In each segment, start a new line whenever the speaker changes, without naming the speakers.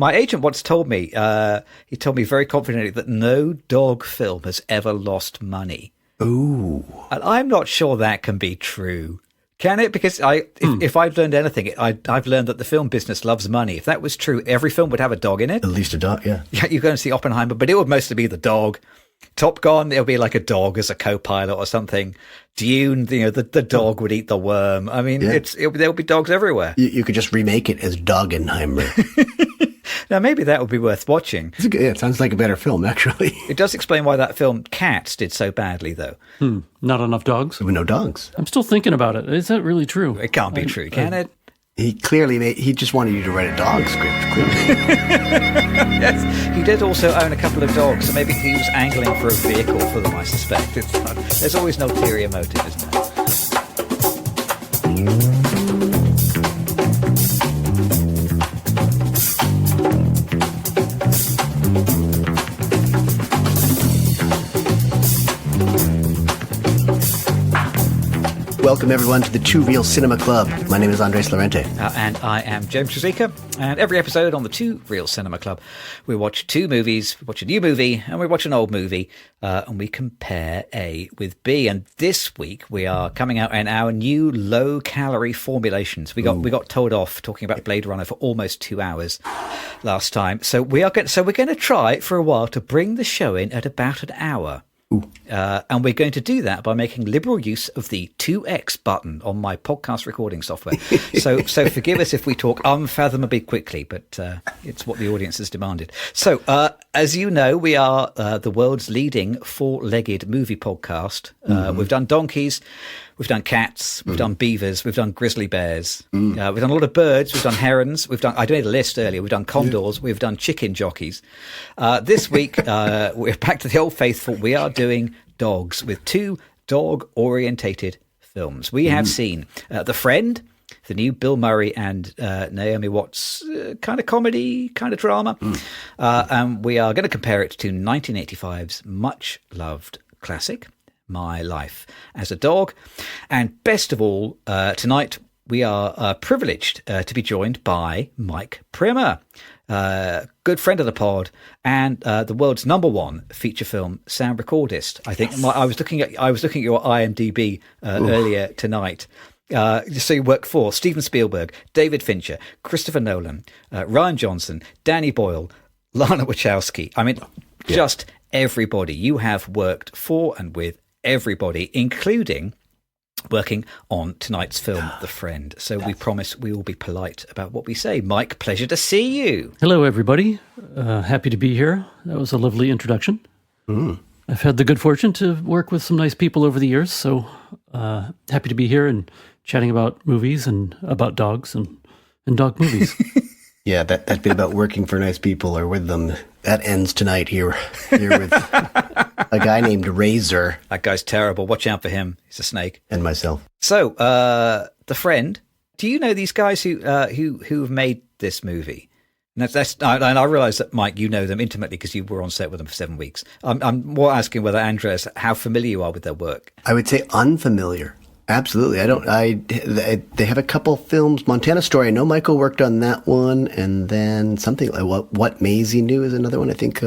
My agent once told me, he told me very confidently that no dog film has ever lost money.
Ooh.
And I'm not sure that can be true. Can it? Because if I've learned anything, I've learned that the film business loves money. If that was true, every film would have a dog in it.
At least a dog, yeah.
Yeah, you're going to see Oppenheimer, but it would mostly be the dog. Top Gun, it'll be like a dog as a co-pilot or something. Dune, the dog would eat the worm. I mean, there'll be dogs everywhere.
You could just remake it as Doggenheimer.
Now, maybe that would be worth watching.
Yeah, it sounds like a better film, actually.
It does explain why that film Cats did so badly, though.
Not enough dogs?
There were no dogs.
I'm still thinking about it. Is that really true?
It can't be true, can it?
He just wanted you to write a dog script, clearly.
Yes, he did also own a couple of dogs, so maybe he was angling for a vehicle for them, I suspect. There's always an ulterior motive, isn't there?
Welcome, everyone, to the Two Reel Cinema Club. My name is Andres Lorente.
And I am James Trezika. And every episode on the Two Reel Cinema Club, we watch two movies, we watch a new movie, and we watch an old movie, and we compare A with B. And this week, we are coming out in our new low-calorie formulations. We got told off talking about Blade Runner for almost 2 hours last time. So we're going to try for a while to bring the show in at about an hour. And we're going to do that by making liberal use of the 2x button on my podcast recording software. So forgive us if we talk unfathomably quickly, but it's what the audience has demanded. So as you know, we are the world's leading four-legged movie podcast. We've done donkeys, we've done cats, we've done beavers, we've done grizzly bears, we've done a lot of birds, we've done herons, I made a list earlier, we've done condors, we've done chicken jockeys. This week, we're back to the old faithful. We are doing dogs with two dog-orientated films. We have seen The Friend, the new Bill Murray and Naomi Watts kind of comedy, kind of drama. And we are going to compare it to 1985's much-loved classic, My Life as a Dog. And best of all, tonight we are privileged to be joined by Mike Primmer, good friend of the pod, and the world's #1 feature film sound recordist. I think I was looking at your IMDb earlier tonight. So you work for Steven Spielberg, David Fincher, Christopher Nolan, Rian Johnson, Danny Boyle, Lana Wachowski. I mean, just everybody. You have worked for and with everybody, including working on tonight's film, The Friend. So we promise we will be polite about what we say. Mike, pleasure to see you.
Hello, everybody. Happy to be here. That was a lovely introduction. I've had the good fortune to work with some nice people over the years, so happy to be here and chatting about movies and about dogs and dog movies.
Yeah, that bit about working for nice people or with them, that ends tonight here with a guy named Razor.
That guy's terrible. Watch out for him. He's a snake.
And myself.
So, The Friend. Do you know these guys who have made this movie? And I realise that, Mike, you know them intimately because you were on set with them for 7 weeks. I'm more asking whether, Andres, how familiar you are with their work.
I would say unfamiliar. Absolutely. They have a couple films. Montana Story, I know Michael worked on that one, and then something like What Maisie Knew is another one. I think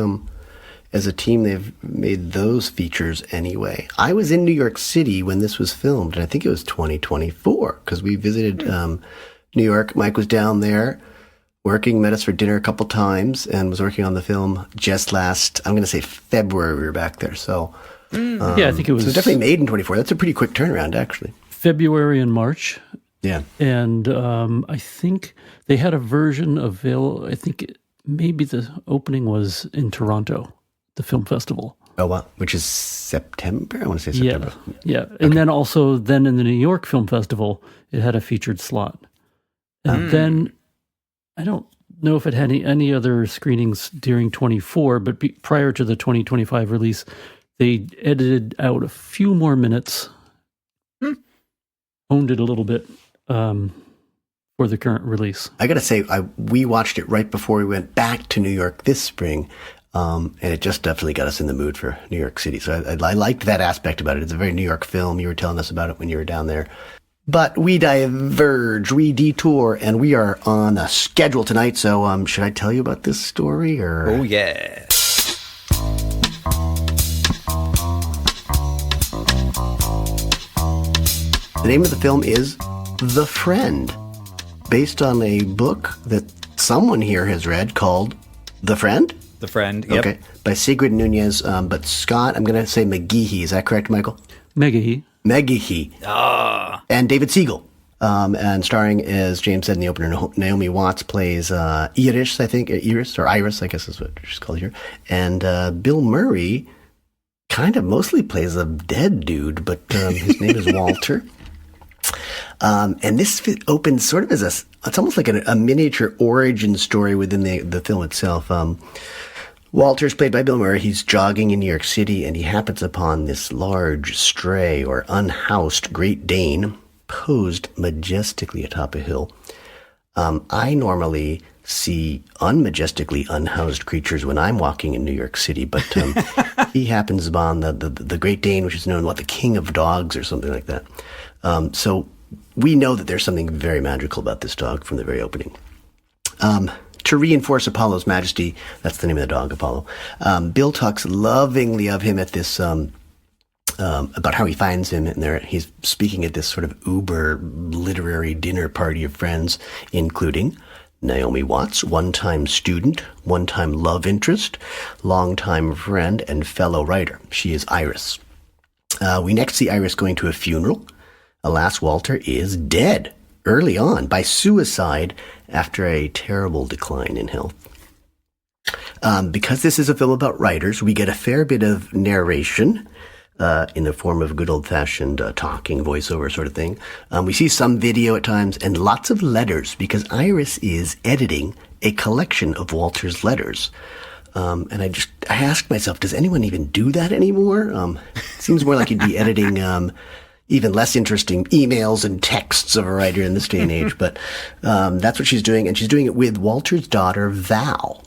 as a team they've made those features anyway. I was in New York City when this was filmed, and I think it was 2024 because we visited New York. Mike was down there working, met us for dinner a couple times, and was working on the film just last, I'm going to say February we were back there. So
yeah, I think it was...
So definitely made in 24. That's a pretty quick turnaround, actually.
February and March.
Yeah.
And I think they had a version available. I think maybe the opening was in Toronto, the film festival.
Oh, wow. Which is September? I want to say September.
Yeah. And then also in the New York Film Festival, it had a featured slot. And then I don't know if it had any other screenings during 24, but prior to the 2025 release, they edited out a few more minutes, owned it a little bit for the current release.
I got to say, we watched it right before we went back to New York this spring, and it just definitely got us in the mood for New York City. So I liked that aspect about it. It's a very New York film. You were telling us about it when you were down there. But we diverge, we detour, and we are on a schedule tonight. So should I tell you about this story? Or?
Oh, yeah.
The name of the film is The Friend, based on a book that someone here has read called The Friend?
The Friend, yep.
Okay, by Sigrid Nunez, but Scott, I'm going to say McGeehee. Is that correct, Michael? McGeehee.
Ah.
And David Siegel. And starring, as James said in the opener, Naomi Watts plays Iris, I think. Iris, I guess is what she's called here. And Bill Murray kind of mostly plays a dead dude, but his name is Walter. And this opens sort of as it's almost like a miniature origin story within the film itself. Walter's played by Bill Murray. He's jogging in New York City, and he happens upon this large, stray, or unhoused Great Dane posed majestically atop a hill. I normally see unmajestically unhoused creatures when I'm walking in New York City, but he happens upon the Great Dane, which is known the king of dogs or something like that. So we know that there's something very magical about this dog from the very opening. To reinforce Apollo's majesty, that's the name of the dog, Apollo, Bill talks lovingly of him at this, about how he finds him, and he's speaking at this sort of uber literary dinner party of friends, including Naomi Watts, one-time student, one-time love interest, long-time friend, and fellow writer. She is Iris. We next see Iris going to a funeral. Alas, Walter is dead early on by suicide after a terrible decline in health. Because this is a film about writers, we get a fair bit of narration in the form of good old-fashioned talking voiceover sort of thing. We see some video at times and lots of letters because Iris is editing a collection of Walter's letters. And I asked myself, does anyone even do that anymore? It seems more like you'd be editing even less interesting emails and texts of a writer in this day and age. But that's what she's doing, and she's doing it with Walter's daughter, Val.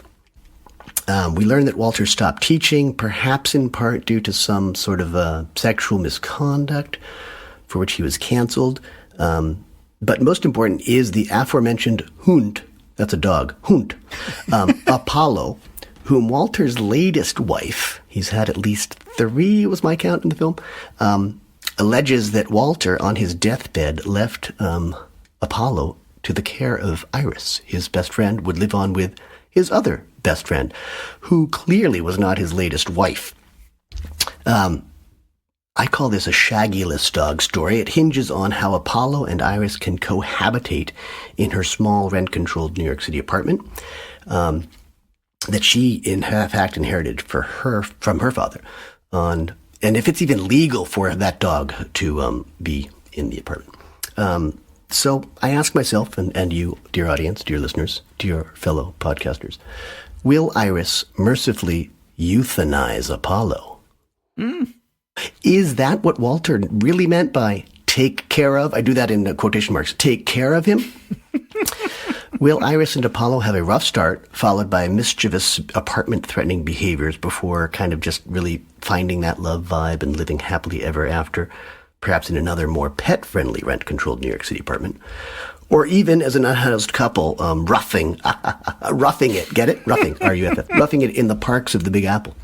We learn that Walter stopped teaching, perhaps in part due to some sort of sexual misconduct for which he was canceled. But most important is the aforementioned Hund, that's a dog, Hund, Apollo, whom Walter's latest wife, he's had at least 3, was my count in the film, alleges that Walter, on his deathbed, left Apollo to the care of Iris. His best friend would live on with his other best friend, who clearly was not his latest wife. I call this a shaggyless dog story. It hinges on how Apollo and Iris can cohabitate in her small rent-controlled New York City apartment that she, in fact, inherited from her father. And if it's even legal for that dog to be in the apartment. So I ask myself, and you, dear audience, dear listeners, dear fellow podcasters, will Iris mercifully euthanize Apollo? Is that what Walter really meant by take care of? I do that in quotation marks. Take care of him? Will Iris and Apollo have a rough start, followed by mischievous, apartment-threatening behaviors before kind of just really finding that love vibe and living happily ever after, perhaps in another more pet-friendly rent-controlled New York City apartment? Or even as an unhoused couple, roughing it, get it? Roughing, R-U-F-F, roughing it in the parks of the Big Apple.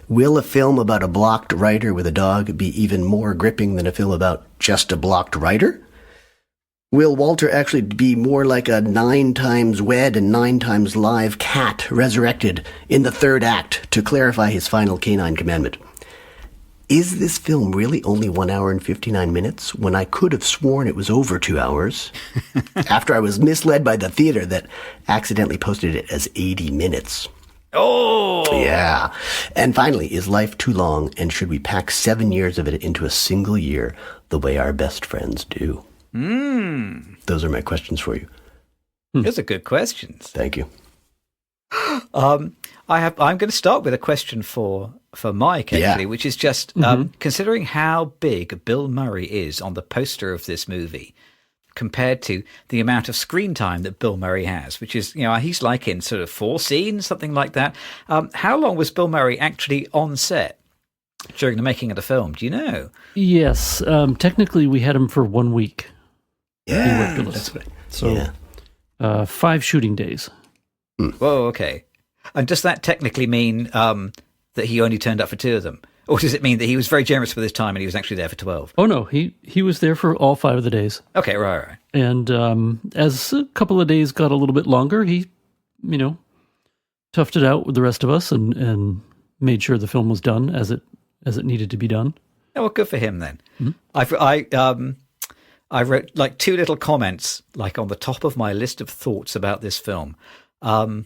Will a film about a blocked writer with a dog be even more gripping than a film about just a blocked writer? Will Walter actually be more like a 9 times wed and 9 times live cat resurrected in the 3rd act to clarify his final canine commandment? Is this film really only 1 hour and 59 minutes when I could have sworn it was over 2 hours after I was misled by the theater that accidentally posted it as 80 minutes?
Oh!
Yeah. And finally, is life too long, and should we pack 7 years of it into a single year the way our best friends do? Those are my questions for you.
Those are good questions.
Thank you.
I'm going to start with a question for Mike, actually, which is just considering how big Bill Murray is on the poster of this movie compared to the amount of screen time that Bill Murray has, which is, he's like in sort of 4 scenes, something like that. How long was Bill Murray actually on set? during the making of the film? Do you know?
Yes. Technically, we had him for 1 week.
Yeah,
He worked with us.
that's right.
So 5 shooting days.
Whoa, okay. And does that technically mean that he only turned up for 2 of them? Or does it mean that he was very generous with his time and he was actually there for 12?
Oh, no. He was there for all 5 of the days.
Okay, right.
And as a couple of days got a little bit longer, he, toughed it out with the rest of us and made sure the film was done as it needed to be done.
Oh, well, good for him then.
Mm-hmm.
I wrote like 2 little comments like on the top of my list of thoughts about this film. The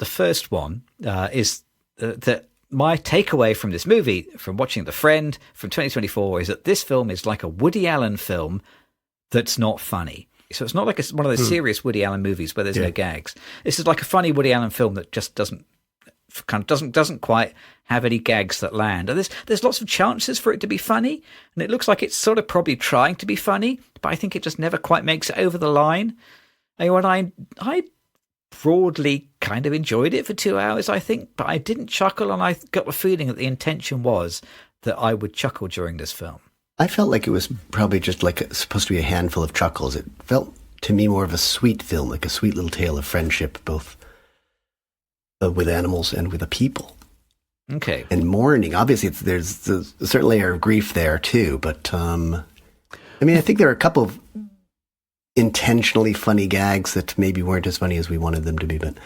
first one is that my takeaway from this movie, from watching The Friend from 2024, is that this film is like a Woody Allen film that's not funny. So it's not like one of those serious Woody Allen movies where there's no gags. This is like a funny Woody Allen film that just doesn't quite have any gags that land. And there's lots of chances for it to be funny, and it looks like it's sort of probably trying to be funny, but I think it just never quite makes it over the line. And I broadly kind of enjoyed it for 2 hours, I think, but I didn't chuckle, and I got the feeling that the intention was that I would chuckle during this film.
I felt like it was probably just like supposed to be a handful of chuckles. It felt to me more of a sweet film, like a sweet little tale of friendship, both with animals and with a people.
Okay.
And mourning, obviously, there's a certain layer of grief there too. But I think there are a couple of intentionally funny gags that maybe weren't as funny as we wanted them to be. But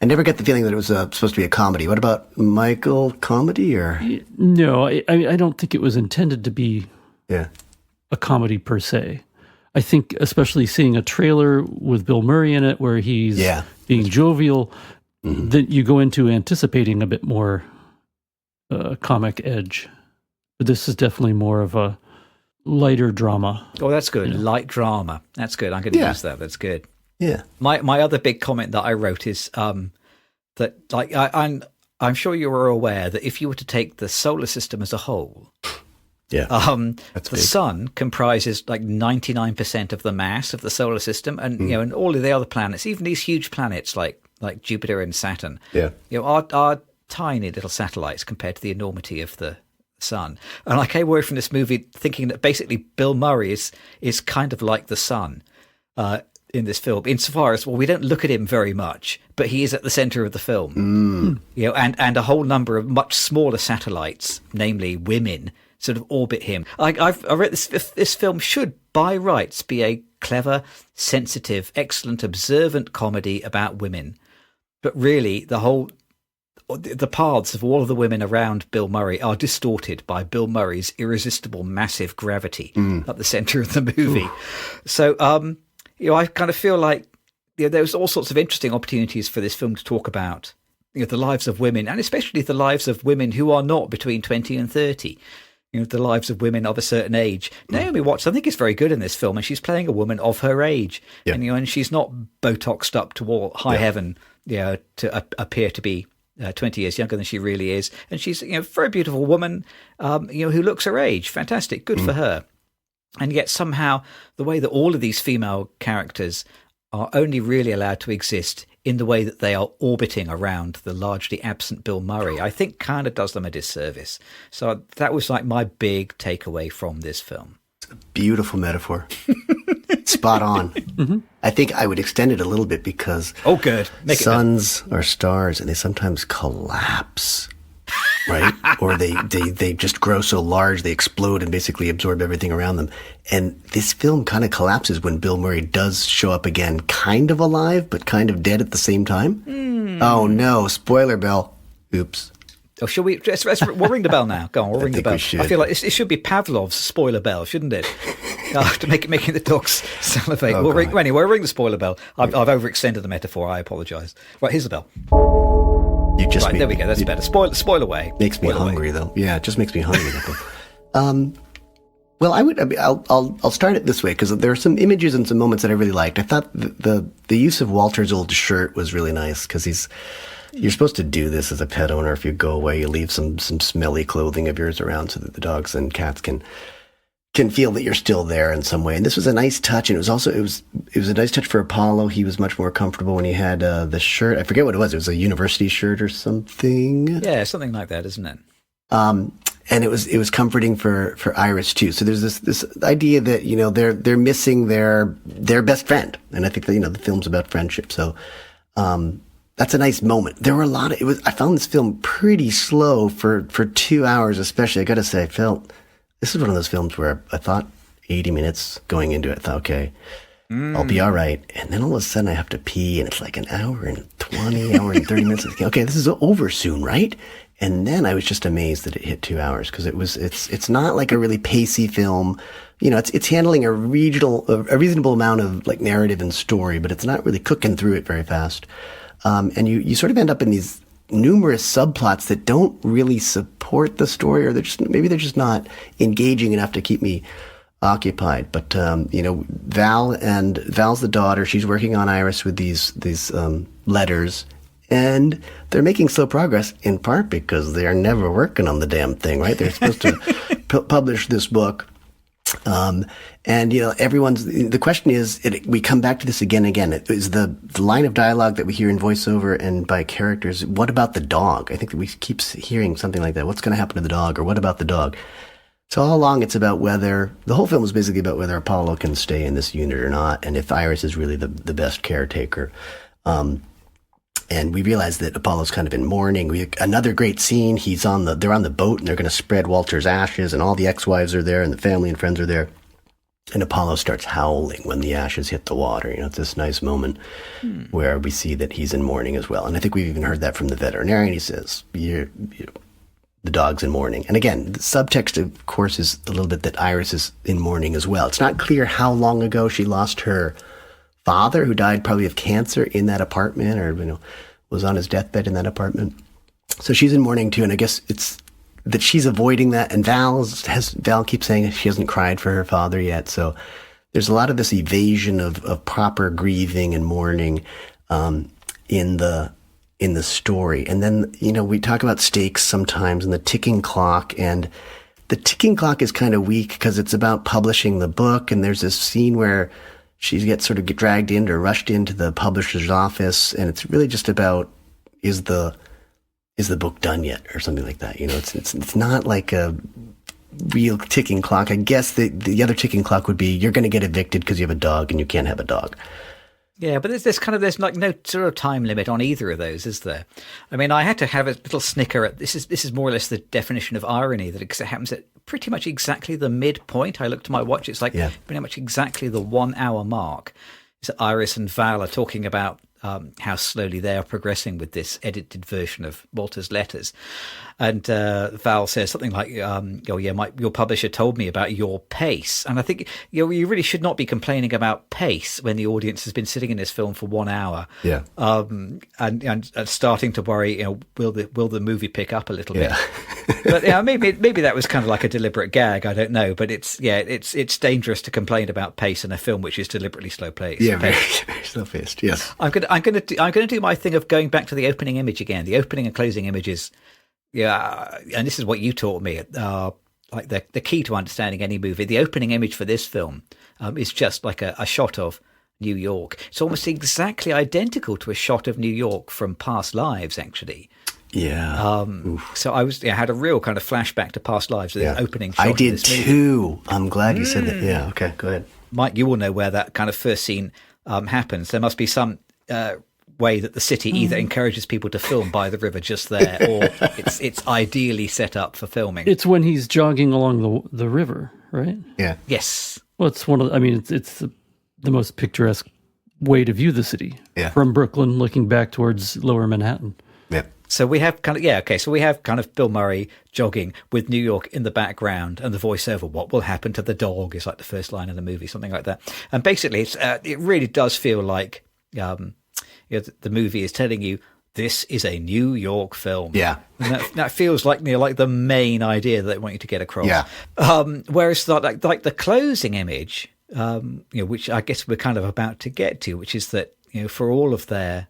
I never get the feeling that it was supposed to be a comedy. What about Michael, comedy or?
No, I don't think it was intended to be a comedy per se. I think especially seeing a trailer with Bill Murray in it where he's being jovial, that you go into anticipating a bit more comic edge. But this is definitely more of a lighter drama.
Oh, that's good. Light drama. That's good. I'm going to use that. That's good.
Yeah.
My other big comment that I wrote is that like I'm sure you are aware that if you were to take the solar system as a whole, the sun comprises like 99% of the mass of the solar system, and and all of the other planets, even these huge planets like Jupiter and Saturn, are tiny little satellites compared to the enormity of the sun. And I came away from this movie thinking that basically Bill Murray is kind of like the sun in this film, insofar as, well, we don't look at him very much, but he is at the center of the film. And a whole number of much smaller satellites, namely women, sort of orbit him. I read this film should, by rights, be a clever, sensitive, excellent, observant comedy about women. But really, the paths of all of the women around Bill Murray are distorted by Bill Murray's irresistible, massive gravity at the center of the movie. So, I kind of feel like there's all sorts of interesting opportunities for this film to talk about the lives of women, and especially the lives of women who are not between 20 and 30. The lives of women of a certain age. Naomi Watts, I think, is very good in this film, and she's playing a woman of her age. And she's not Botoxed up to high heaven, to appear to be 20 years younger than she really is. And she's, a very beautiful woman, who looks her age. Fantastic. Good for her. And yet somehow the way that all of these female characters are only really allowed to exist in the way that they are orbiting around the largely absent Bill Murray, I think kind of does them a disservice. So that was like my big takeaway from this film.
It's a beautiful metaphor. Spot on. I think I would extend it a little bit because
good.
Suns are stars and they sometimes collapse, right? Or they just grow so large they explode and basically absorb everything around them. And this film kind of collapses when Bill Murray does show up again, kind of alive but kind of dead at the same time. Oh no, spoiler bell. Oops.
Oh, shall we? We'll ring the bell now. Go on, we'll ring the bell. I feel like it should be Pavlov's spoiler bell, shouldn't it? To making the dogs salivate. We'll ring the spoiler bell. I've overextended the metaphor. I apologise. Right, here's the bell.
You just
there we go. That's better. Spoil away.
Makes me hungry though. Yeah, it just makes me hungry. Well, I'll start it this way because there are some images and some moments that I really liked. I thought the use of Walter's old shirt was really nice because you're supposed to do this as a pet owner. If you go away, you leave some smelly clothing of yours around so that the dogs and cats can feel that you're still there in some way. And this was a nice touch, and it was a nice touch for Apollo. He was much more comfortable when he had the shirt. I forget what it was. It was a university shirt or something.
Yeah, something like that, isn't it?
and it was comforting for Iris too. So there's this idea that, you know, they're missing their best friend. And I think that, you know, the film's about friendship. So, that's a nice moment. There were I found this film pretty slow for 2 hours, especially. I gotta say, this is one of those films where I thought 80 minutes going into it. I thought, okay, I'll be all right. And then all of a sudden I have to pee, and it's like an hour and hour and 30 minutes. Okay, this is over soon, right? And then I was just amazed that it hit 2 hours, because it's not like a really pacey film. You know, it's handling a reasonable amount of like narrative and story, but it's not really cooking through it very fast. And you sort of end up in these numerous subplots that don't really support the story, or maybe they're just not engaging enough to keep me occupied. But, you know, Val's the daughter. She's working on Iris with these letters, and they're making slow progress, in part because they are never working on the damn thing, right? They're supposed to publish this book. And, you know, the question is, we come back to this again and again. It is the line of dialogue that we hear in voiceover and by characters. What about the dog? I think that we keep hearing something like that. What's going to happen to the dog? Or what about the dog? So all along, it's about the whole film is basically about whether Apollo can stay in this unit or not, and if Iris is really the best caretaker. And we realize that Apollo's kind of in mourning. Another great scene. They're on the boat, and they're going to spread Walter's ashes, and all the ex-wives are there, and the family and friends are there. And Apollo starts howling when the ashes hit the water. You know, it's this nice moment where we see that he's in mourning as well. And I think we've even heard that from the veterinarian. He says, the dog's in mourning. And again, the subtext, of course, is a little bit that Iris is in mourning as well. It's not clear how long ago she lost her father, who died probably of cancer, in that apartment, or, you know, was on his deathbed in that apartment. So she's in mourning too, and I guess it's that she's avoiding that. And Val keeps saying she hasn't cried for her father yet. So there's a lot of this evasion of proper grieving and mourning in the story. And then, you know, we talk about stakes sometimes, and the ticking clock, and the ticking clock is kind of weak because it's about publishing the book. And there's this scene where she gets sort of dragged in or rushed into the publisher's office, and it's really just about, is the book done yet, or something like that. You know, it's not like a real ticking clock. I guess the other ticking clock would be, you're going to get evicted because you have a dog and you can't have a dog.
Yeah, but there's like no sort of time limit on either of those, is there? I mean, I had to have a little snicker at this is more or less the definition of irony, that it happens at pretty much exactly the midpoint. I looked at my watch; it's like pretty much exactly the 1 hour mark. So Iris and Val are talking about how slowly they are progressing with this edited version of Walter's letters. And Val says something like, oh yeah, your publisher told me about your pace. And I think, you know, you really should not be complaining about pace when the audience has been sitting in this film for 1 hour.
Yeah.
And starting to worry, you know, will the movie pick up a little bit? But yeah, maybe that was kind of like a deliberate gag. I don't know. But it's dangerous to complain about pace in a film which is deliberately slow paced.
Yeah, very, very slow paced. Yes.
I'm going to do my thing of going back to the opening image again. The opening and closing images. Yeah, and this is what you taught me. Like the key to understanding any movie. The opening image for this film is just like a shot of New York. It's almost exactly identical to a shot of New York from Past Lives, actually.
Yeah.
So I had a real kind of flashback to Past Lives with the opening shot.
I did too. I'm glad you said that. Yeah. Okay. Go ahead,
Mike. You will know where that kind of first scene happens. There must be some way that the city either encourages people to film by the river just there, or it's ideally set up for filming.
It's when he's jogging along the river, right?
Yeah.
Yes.
Well, it's one of. I mean, it's the most picturesque way to view the city from Brooklyn, looking back towards Lower Manhattan.
Yeah.
So we have So we have kind of Bill Murray jogging with New York in the background, and the voiceover, "What will happen to the dog?" is like the first line of the movie, something like that. And basically, it really does feel like. The movie is telling you this is a New York film.
Yeah,
and that feels like like the main idea that they want you to get across.
Yeah.
Whereas like the closing image, which I guess we're kind of about to get to, which is that for all of their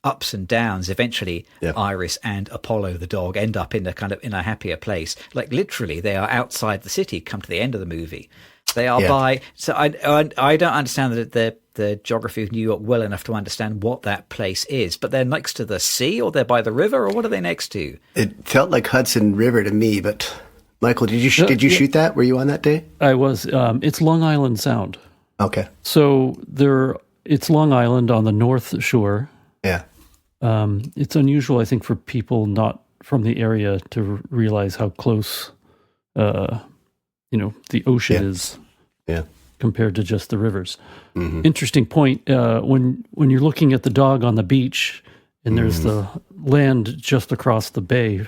ups and downs, eventually Iris and Apollo the dog end up in a happier place. Like literally, they are outside the city. Come to the end of the movie. They are by. So I don't understand the geography of New York well enough to understand what that place is. But they're next to the sea, or they're by the river, or what are they next to?
It felt like Hudson River to me, but Michael, did you shoot that? Were you on that day?
I was. It's Long Island Sound.
Okay.
So it's Long Island on the North Shore.
Yeah.
It's unusual, I think, for people not from the area to realize how close, the ocean is.
Yeah.
Compared to just the rivers.
Mm-hmm.
Interesting point. When you're looking at the dog on the beach, and there's the land just across the bay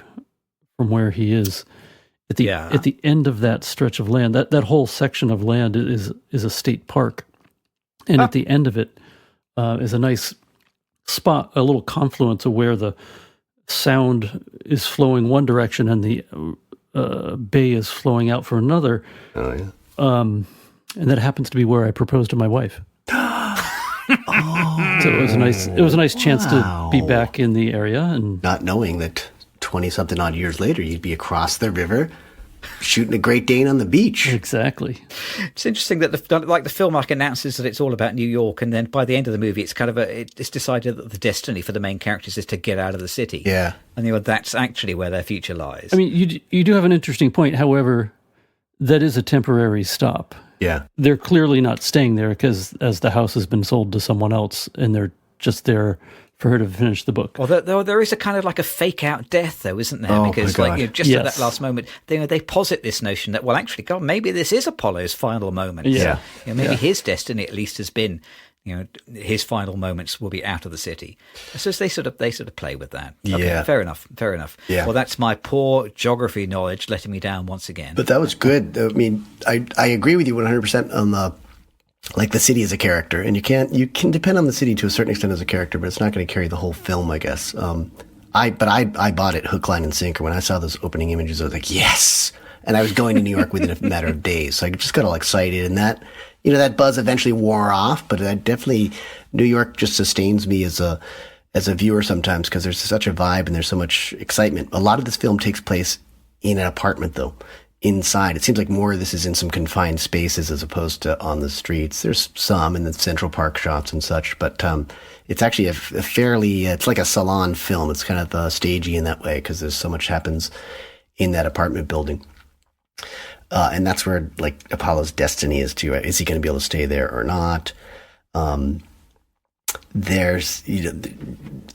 from where he is. At the end of that stretch of land, that whole section of land is a state park, and at the end of it is a nice spot, a little confluence of where the sound is flowing one direction and the bay is flowing out for another.
Oh yeah.
And that happens to be where I proposed to my wife. So it was a nice chance to be back in the area, and
not knowing that 20-something odd years later you'd be across the river shooting a Great Dane on the beach.
Exactly.
It's interesting that the film announces that it's all about New York, and then by the end of the movie, it's kind of it's decided that the destiny for the main characters is to get out of the city.
Yeah,
and that's actually where their future lies.
I mean, you do have an interesting point. However, that is a temporary stop.
Yeah,
they're clearly not staying there because as the house has been sold to someone else, and they're just there for her to finish the book.
Well, there is a kind of like a fake out death, though, isn't there?
Oh,
because
my God.
At that last moment, they posit this notion that, well, actually, God, maybe this is Apollo's final moment.
Yeah,
maybe his destiny at least has been, his final moments will be out of the city. So they sort of play with that. Okay,
yeah,
fair enough.
Yeah.
Well, that's my poor geography knowledge letting me down once again.
But that was good. I mean, I agree with you 100% on the city as a character, and you can depend on the city to a certain extent as a character, but it's not going to carry the whole film, I guess. I bought it hook, line, and sinker. When I saw those opening images, I was like, yes! And I was going to New York within a matter of days, so I just got all excited, and that buzz eventually wore off. But New York just sustains me as a viewer sometimes because there's such a vibe and there's so much excitement. A lot of this film takes place in an apartment, though. Inside. It seems like more of this is in some confined spaces as opposed to on the streets. There's some in the Central Park shots and such, but it's actually a fairly, it's like a salon film. It's kind of stagey in that way because there's so much happens in that apartment building. And that's where like Apollo's destiny is too. Is he going to be able to stay there or not? There's,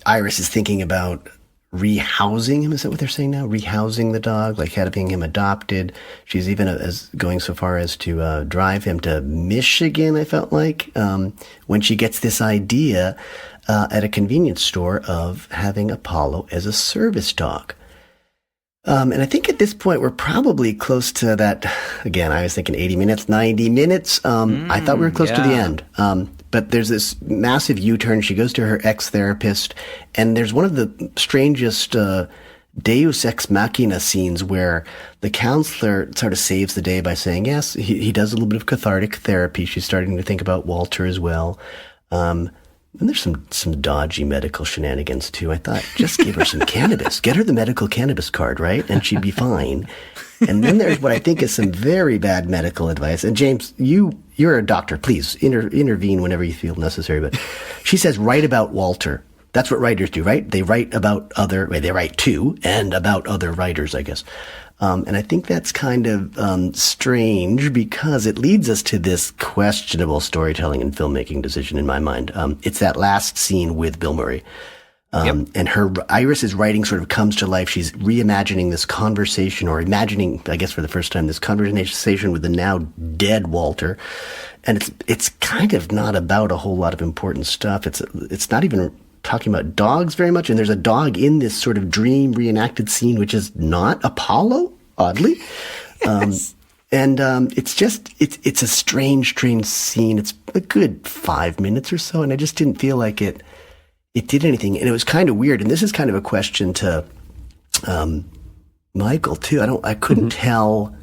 Iris is thinking about rehousing him. Is that what they're saying now? Rehousing the dog, like having him adopted. She's even going so far as to drive him to Michigan, I felt like, when she gets this idea at a convenience store of having Apollo as a service dog. And I think at this point, we're probably close to that. Again, I was thinking 80 minutes, 90 minutes. I thought we were close to the end. But there's this massive U-turn. She goes to her ex-therapist, and there's one of the strangest deus ex machina scenes where the counselor sort of saves the day by saying, yes, he does a little bit of cathartic therapy. She's starting to think about Walter as well. And there's some dodgy medical shenanigans, too. I thought, just give her some cannabis. Get her the medical cannabis card, right? And she'd be fine. And then there's what I think is some very bad medical advice. And James, you're a doctor. Please intervene whenever you feel necessary. But she says, write about Walter. That's what writers do, right? They write about they write to and about other writers, I guess. And I think that's kind of strange because it leads us to this questionable storytelling and filmmaking decision in my mind. It's that last scene with Bill Murray. And Iris's writing sort of comes to life. She's reimagining this conversation, or imagining, I guess for the first time, this conversation with the now dead Walter. And it's kind of not about a whole lot of important stuff. It's not even talking about dogs very much. And there's a dog in this sort of dream reenacted scene, which is not Apollo, oddly. Yes. And it's a strange scene. It's a good 5 minutes or so. And I just didn't feel like it did anything, and it was kind of weird. And this is kind of a question to Michael too. I couldn't tell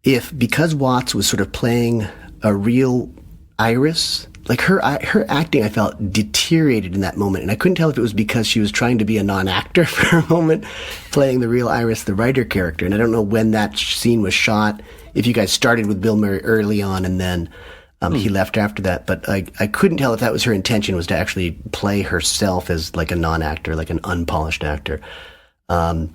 if, because Watts was sort of playing a real Iris, like her acting, I felt deteriorated in that moment, and I couldn't tell if it was because she was trying to be a non-actor for a moment, playing the real Iris, the writer character. And I don't know when that scene was shot. If you guys started with Bill Murray early on, and then he left after that, but I couldn't tell if that was her intention, was to actually play herself as like a non-actor, like an unpolished actor. And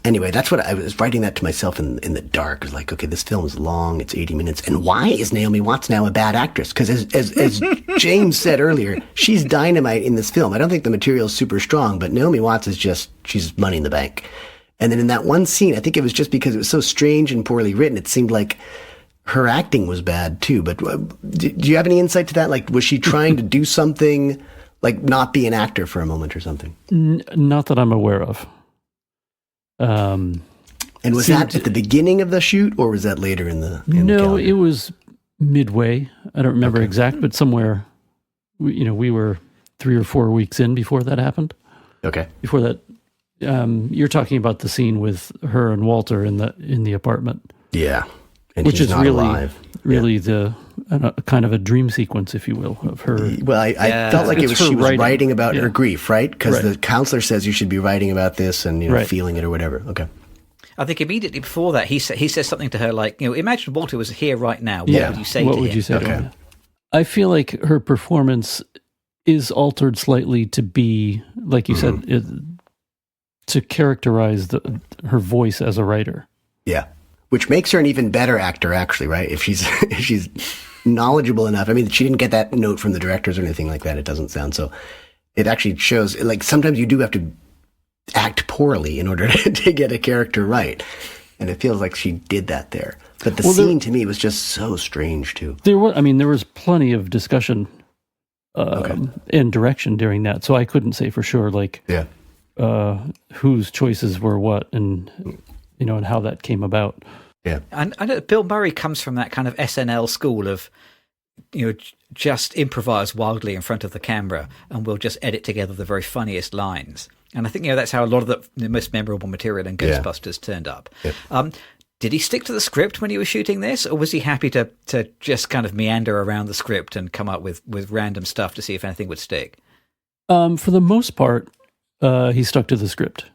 Anyway, that's what I was writing that to myself in the dark. I was like, okay, this film is long. It's 80 minutes. And why is Naomi Watts now a bad actress? Because as James said earlier, she's dynamite in this film. I don't think the material is super strong, but Naomi Watts is she's money in the bank. And then in that one scene, I think it was just because it was so strange and poorly written, it seemed like her acting was bad too. But do you have any insight to that? Like, was she trying to do something, like not be an actor for a moment or something?
Not that I'm aware of.
And was that at the beginning of the shoot, or was that later in the?
No, it was midway. I don't remember exact, but somewhere. We were 3 or 4 weeks in before that happened. Okay. Before that, you're talking about the scene with her and Walter in the apartment.
Yeah, and
which is really
alive.
Really the kind of a dream sequence, if you will, of her.
Well, I felt like she was writing about her grief, right? Because the counselor says you should be writing about this and feeling it or whatever. Okay.
I think immediately before that, he says something to her like, imagine Walter was here right now. What would you say to him?
What would you say to him? I feel like her performance is altered slightly to be, like you said, to characterize her voice as a writer.
Yeah. Which makes her an even better actor, actually, right? If she's knowledgeable enough. I mean, she didn't get that note from the directors or anything like that. It doesn't sound so. It actually shows, like, sometimes you do have to act poorly in order to get a character right. And it feels like she did that there. But the scene, to me, was just so strange, too.
There was plenty of discussion and direction during that. So I couldn't say for sure, like, whose choices were what and how that came about.
Yeah. And I know Bill Murray comes from that kind of SNL school of, just improvise wildly in front of the camera and we'll just edit together the very funniest lines. And I think, that's how a lot of the most memorable material in Ghostbusters turned up. Yeah. Did he stick to the script when he was shooting this, or was he happy to just kind of meander around the script and come up with random stuff to see if anything would stick?
For the most part, he stuck to the script.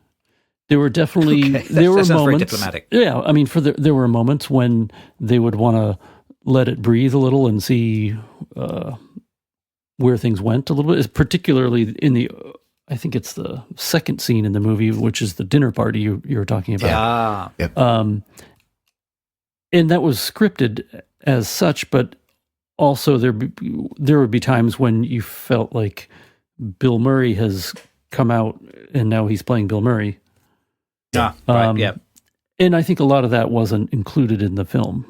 There were definitely there were moments. Very diplomatic. Yeah, I mean, there were moments when they would want to let it breathe a little and see where things went a little bit. Particularly in I think it's the second scene in the movie, which is the dinner party you were talking about. Yeah. Yep. And that was scripted as such, but also there would be times when you felt like Bill Murray has come out and now he's playing Bill Murray.
Right, yeah.
And I think a lot of that wasn't included in the film,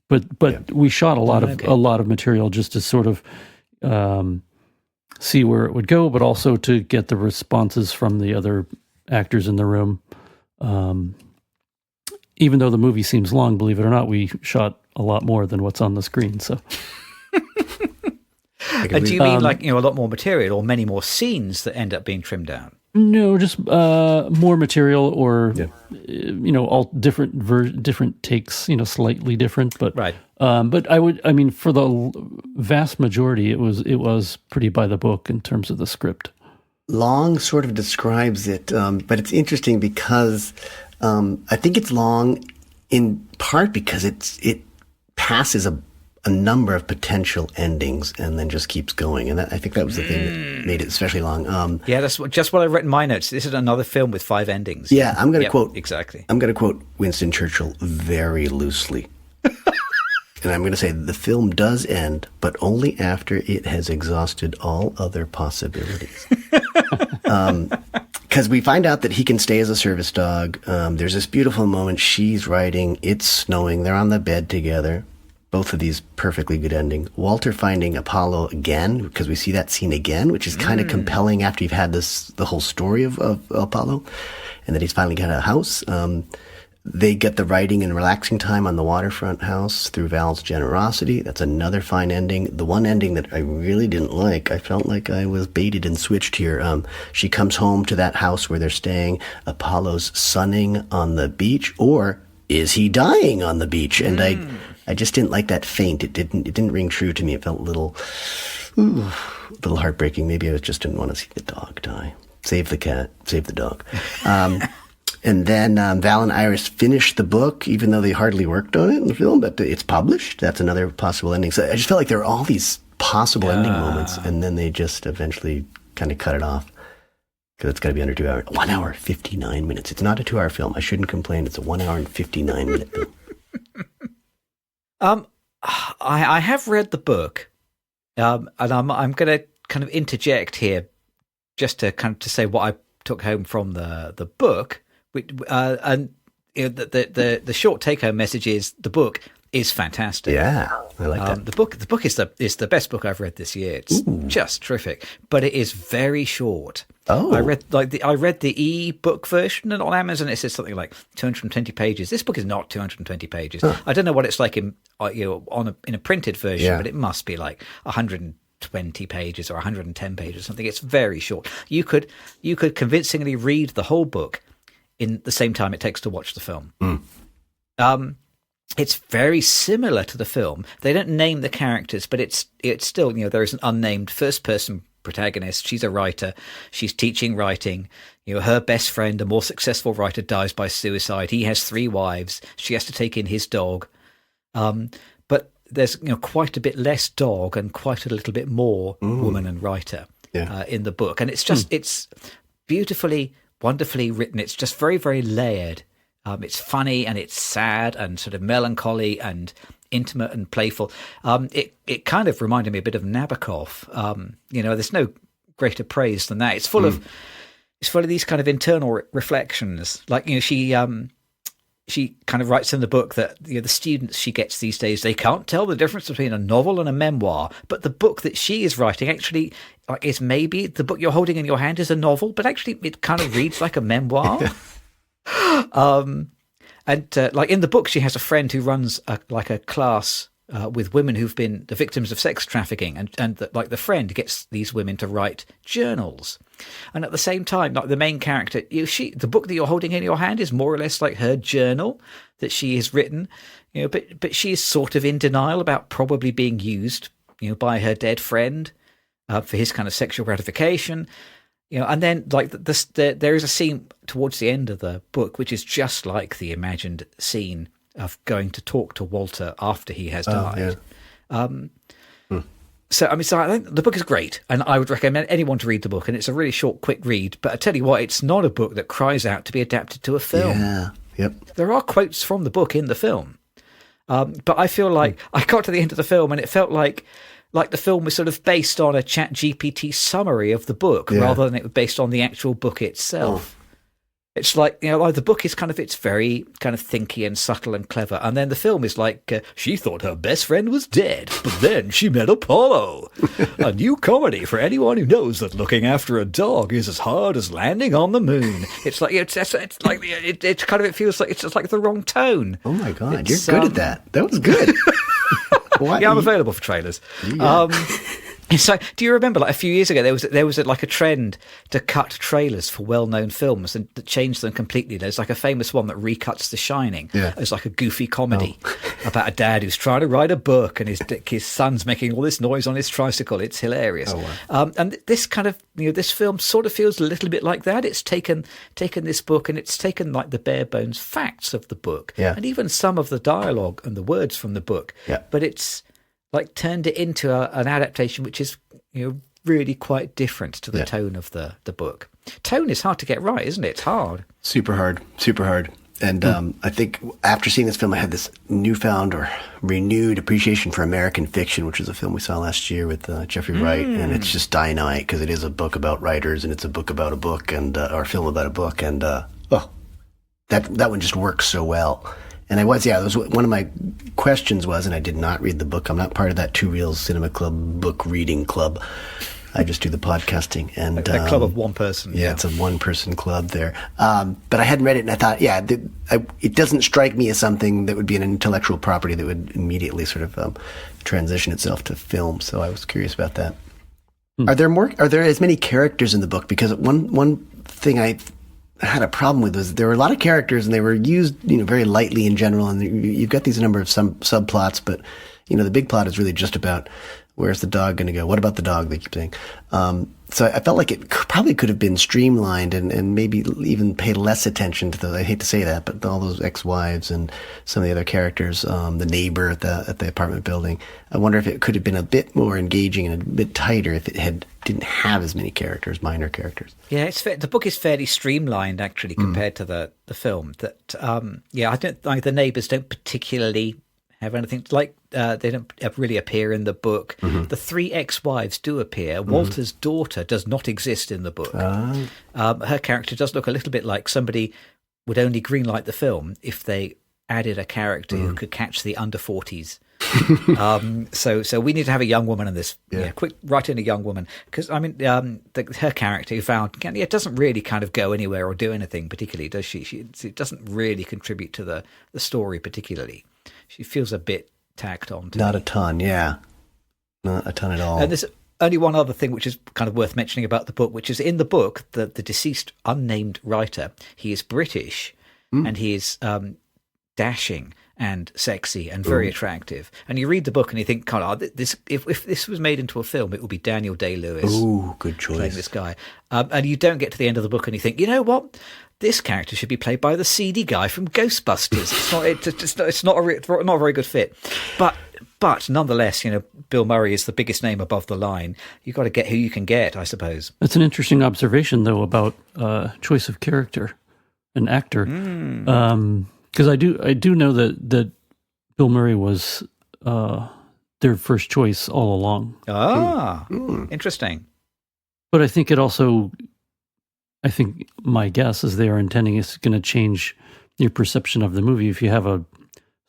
but we shot a lot of material just to sort of see where it would go, but also to get the responses from the other actors in the room. Even though the movie seems long, believe it or not, we shot a lot more than what's on the screen. So,
do you mean a lot more material or many more scenes that end up being trimmed down?
No, just more material, or all different takes. Slightly different, but right. But for the vast majority, it was pretty by the book in terms of the script.
Long sort of describes it, but it's interesting because I think it's long in part because it passes a number of potential endings and then just keeps going. And I think that was the thing that made it especially long.
That's just what I've written in my notes. This is another film with 5 endings.
Yeah, I'm going to quote...
Exactly.
I'm going to quote Winston Churchill very loosely. And I'm going to say, the film does end, but only after it has exhausted all other possibilities. Because we find out that he can stay as a service dog. There's this beautiful moment. She's writing. It's snowing. They're on the bed together. Both of these perfectly good endings. Walter finding Apollo again, because we see that scene again, which is kind of compelling after you've had the whole story of Apollo, and that he's finally got a house. They get the writing and relaxing time on the waterfront house through Val's generosity. That's another fine ending. The one ending that I really didn't like, I felt like I was baited and switched here. She comes home to that house where they're staying. Apollo's sunning on the beach, or is he dying on the beach? And I just didn't like that feint. It didn't ring true to me. It felt a little heartbreaking. Maybe I just didn't want to see the dog die. Save the cat, save the dog. And then Val and Iris finished the book, even though they hardly worked on it in the film, but it's published. That's another possible ending. So I just felt like there were all these possible ending moments, and then they just eventually kind of cut it off. Because it's got to be under 2 hours. 1 hour, 59 minutes. It's not a 2 hour film. I shouldn't complain. It's a 1 hour and 59 minute film.
I have read the book, and I'm going to kind of interject here, just to to say what I took home from the book, and the short take home message is the book is fantastic.
Yeah, I like that.
The book is the best book I've read this year. It's just terrific, but it is very short.
Oh,
I read the e-book version, and on Amazon it says something like 220 pages. This book is not 220 pages. Huh. I don't know what it's like in in a printed version, but it must be like 120 pages or 110 pages or something. It's very short. You could convincingly read the whole book in the same time it takes to watch the film. It's very similar to the film. They don't name the characters, but it's still, there is an unnamed first person protagonist. She's a writer. She's teaching writing. Her best friend, a more successful writer, dies by suicide. He has 3 wives. She has to take in his dog. But there's quite a bit less dog and quite a little bit more woman and writer in the book. And it's just it's beautifully, wonderfully written. It's just very, very layered. It's funny and it's sad and sort of melancholy and intimate and playful. It kind of reminded me a bit of Nabokov. There's no greater praise than that. It's full of these kind of internal reflections. Like she kind of writes in the book that the students she gets these days, they can't tell the difference between a novel and a memoir. But the book that she is writing actually is maybe the book you're holding in your hand is a novel, but actually it kind of reads like a memoir. Like in the book, she has a friend who runs a class with women who've been the victims of sex trafficking, and the friend gets these women to write journals. And at the same time, like the main character, the book that you're holding in your hand is more or less like her journal that she has written. But she is sort of in denial about probably being used, by her dead friend for his kind of sexual gratification. And then there is a scene towards the end of the book which is just like the imagined scene of going to talk to Walter after he has died. So I think the book is great, and I would recommend anyone to read the book. And it's a really short, quick read. But I tell you what, it's not a book that cries out to be adapted to a film.
Yeah. Yep.
There are quotes from the book in the film, but I feel like I got to the end of the film and it felt like the film was sort of based on a ChatGPT summary of the book rather than it was based on the actual book itself. It's like, the book is it's very kind of thinky and subtle and clever. And then the film is like, she thought her best friend was dead, but then she met Apollo. A new comedy for anyone who knows that looking after a dog is as hard as landing on the moon. It's like, it feels like it's just like the wrong tone.
Oh my God, you're good at that. That was good.
Yeah, I'm available for trailers. Yeah. So, do you remember, a few years ago, there was a trend to cut trailers for well-known films and to change them completely. There's a famous one that recuts The Shining as a goofy comedy about a dad who's trying to write a book and his son's making all this noise on his tricycle. It's hilarious. Oh, wow. And this kind of this film sort of feels a little bit like that. It's taken this book and it's taken the bare bones facts of the book and even some of the dialogue and the words from the book. Yeah. But it's turned it into an adaptation which is really quite different to the tone of the book. Tone is hard to get right, isn't it? It's hard. Super hard.
And I think after seeing this film, I had this newfound or renewed appreciation for American fiction, which is a film we saw last year with Jeffrey Wright. And it's just dynamite because it is a book about writers and it's a book about a book and or a film about a book. And that one just works so well. And that was one of my questions was, and I did not read the book. I'm not part of that Two Reels Cinema Club book reading club. I just do the podcasting. And
a club of one person.
Yeah, it's a one-person club there. But I hadn't read it, and I thought, it doesn't strike me as something that would be an intellectual property that would immediately sort of transition itself to film. So I was curious about that. Are there as many characters in the book? Because one thing I had a problem with was there were a lot of characters and they were used, very lightly in general. And you've got these number of some subplots, but the big plot is really just about where's the dog going to go? What about the dog? They keep saying. So I felt like it probably could have been streamlined and maybe even paid less attention to I hate to say that, but all those ex-wives and some of the other characters, the neighbor at the apartment building. I wonder if it could have been a bit more engaging and a bit tighter if it didn't have as many characters, minor characters.
Yeah, it's the book is fairly streamlined actually compared to the film. That I don't like the neighbors don't particularly have anything like they don't really appear in the book. The 3 ex-wives do appear. Walter's daughter does not exist in the book. Her character does look a little bit like somebody would only greenlight the film if they added a character who could catch the under 40s. So we need to have a young woman in this. Yeah, quick, write in a young woman, because I mean, her character, it doesn't really kind of go anywhere or do anything particularly, does she? It doesn't really contribute to the story particularly. She feels a bit tacked on.
Not a ton, yeah, not a ton at all.
And there's only one other thing which is kind of worth mentioning about the book, which is in the book the deceased unnamed writer. He is British, and he is dashing and sexy and very attractive. And you read the book and you think, God, if this was made into a film, it would be Daniel Day-Lewis.
Ooh, good choice.
Playing this guy. And you don't get to the end of the book and you think, you know what? This character should be played by the seedy guy from Ghostbusters. It's not a very good fit. But nonetheless, Bill Murray is the biggest name above the line. You've got to get who you can get, I suppose.
That's an interesting observation, though, about choice of character and actor. Because I do know that Bill Murray was their first choice all along.
Interesting.
But I think my guess is they are intending it's going to change your perception of the movie. If you have a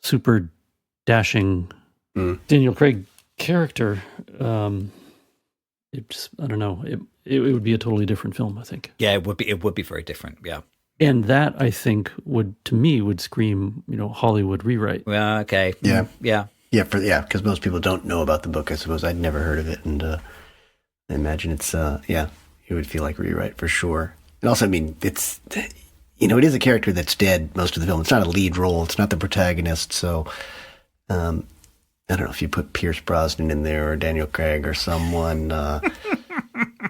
super dashing Daniel Craig character, I don't know. It would be a totally different film, I think.
Yeah, it would be. It would be very different. Yeah.
And that, I think, would scream, Hollywood rewrite.
Well, okay.
Yeah.
Because
most people don't know about the book. I suppose I'd never heard of it, and I imagine it's it would feel like a rewrite for sure. And also, I mean, it's it is a character that's dead most of the film. It's not a lead role. It's not the protagonist. So, I don't know if you put Pierce Brosnan in there or Daniel Craig or someone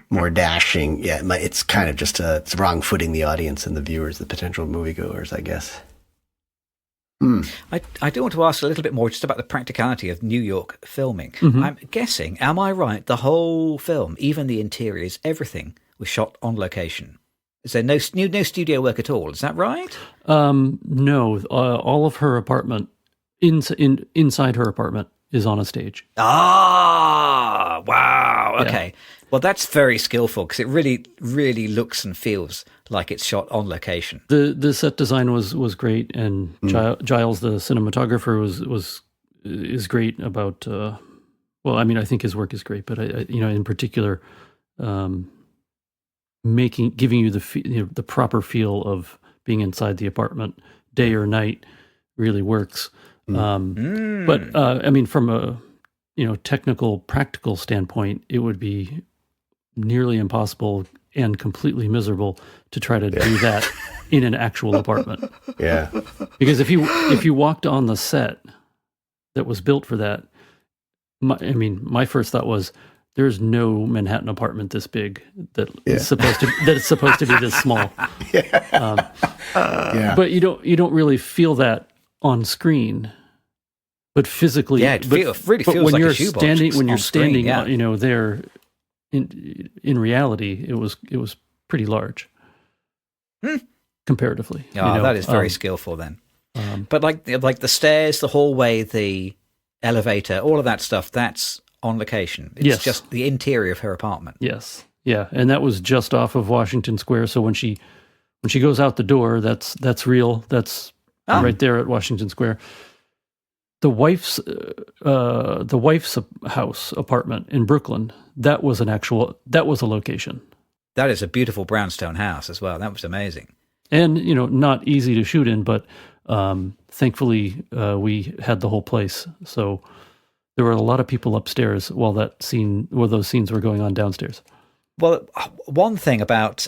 more dashing. Yeah, it's kind of just it's wrong footing the audience and the viewers, the potential moviegoers, I guess.
I do want to ask a little bit more just about the practicality of New York filming. I'm guessing, am I right, the whole film, even the interiors, everything was shot on location? Is there no studio work at all? Is that right?
No, all of her apartment, inside her apartment, is on a stage.
Ah, wow. Okay. Yeah. Well, that's very skillful because it really, really looks and feels like it's shot on location.
The set design was great, and Giles, the cinematographer, is great about. I mean, I think his work is great, but in particular, giving you the proper feel of being inside the apartment, day or night, really works. But I mean, from a technical, practical standpoint, it would be nearly impossible and completely miserable to try to do that in an actual apartment.
Yeah,
because if you walked on the set that was built for that, my first thought was, there's no Manhattan apartment this big that is supposed to be this small. But you don't really feel that on screen, but physically,
it really feels like a shoebox.
When you're standing, there in reality, it was pretty large comparatively.
That is very skillful then. But like the stairs, the hallway, the elevator, all of that stuff, that's on location. It's just the interior of her apartment.
Yes, yeah, and that was just off of Washington Square. So when she goes out the door, that's real. That's right there at Washington Square. The wife's house apartment in Brooklyn, that was a location.
That is a beautiful brownstone house as well. That was amazing.
And not easy to shoot in, but thankfully we had the whole place. So there were a lot of people upstairs while those scenes were going on downstairs.
Well, one thing about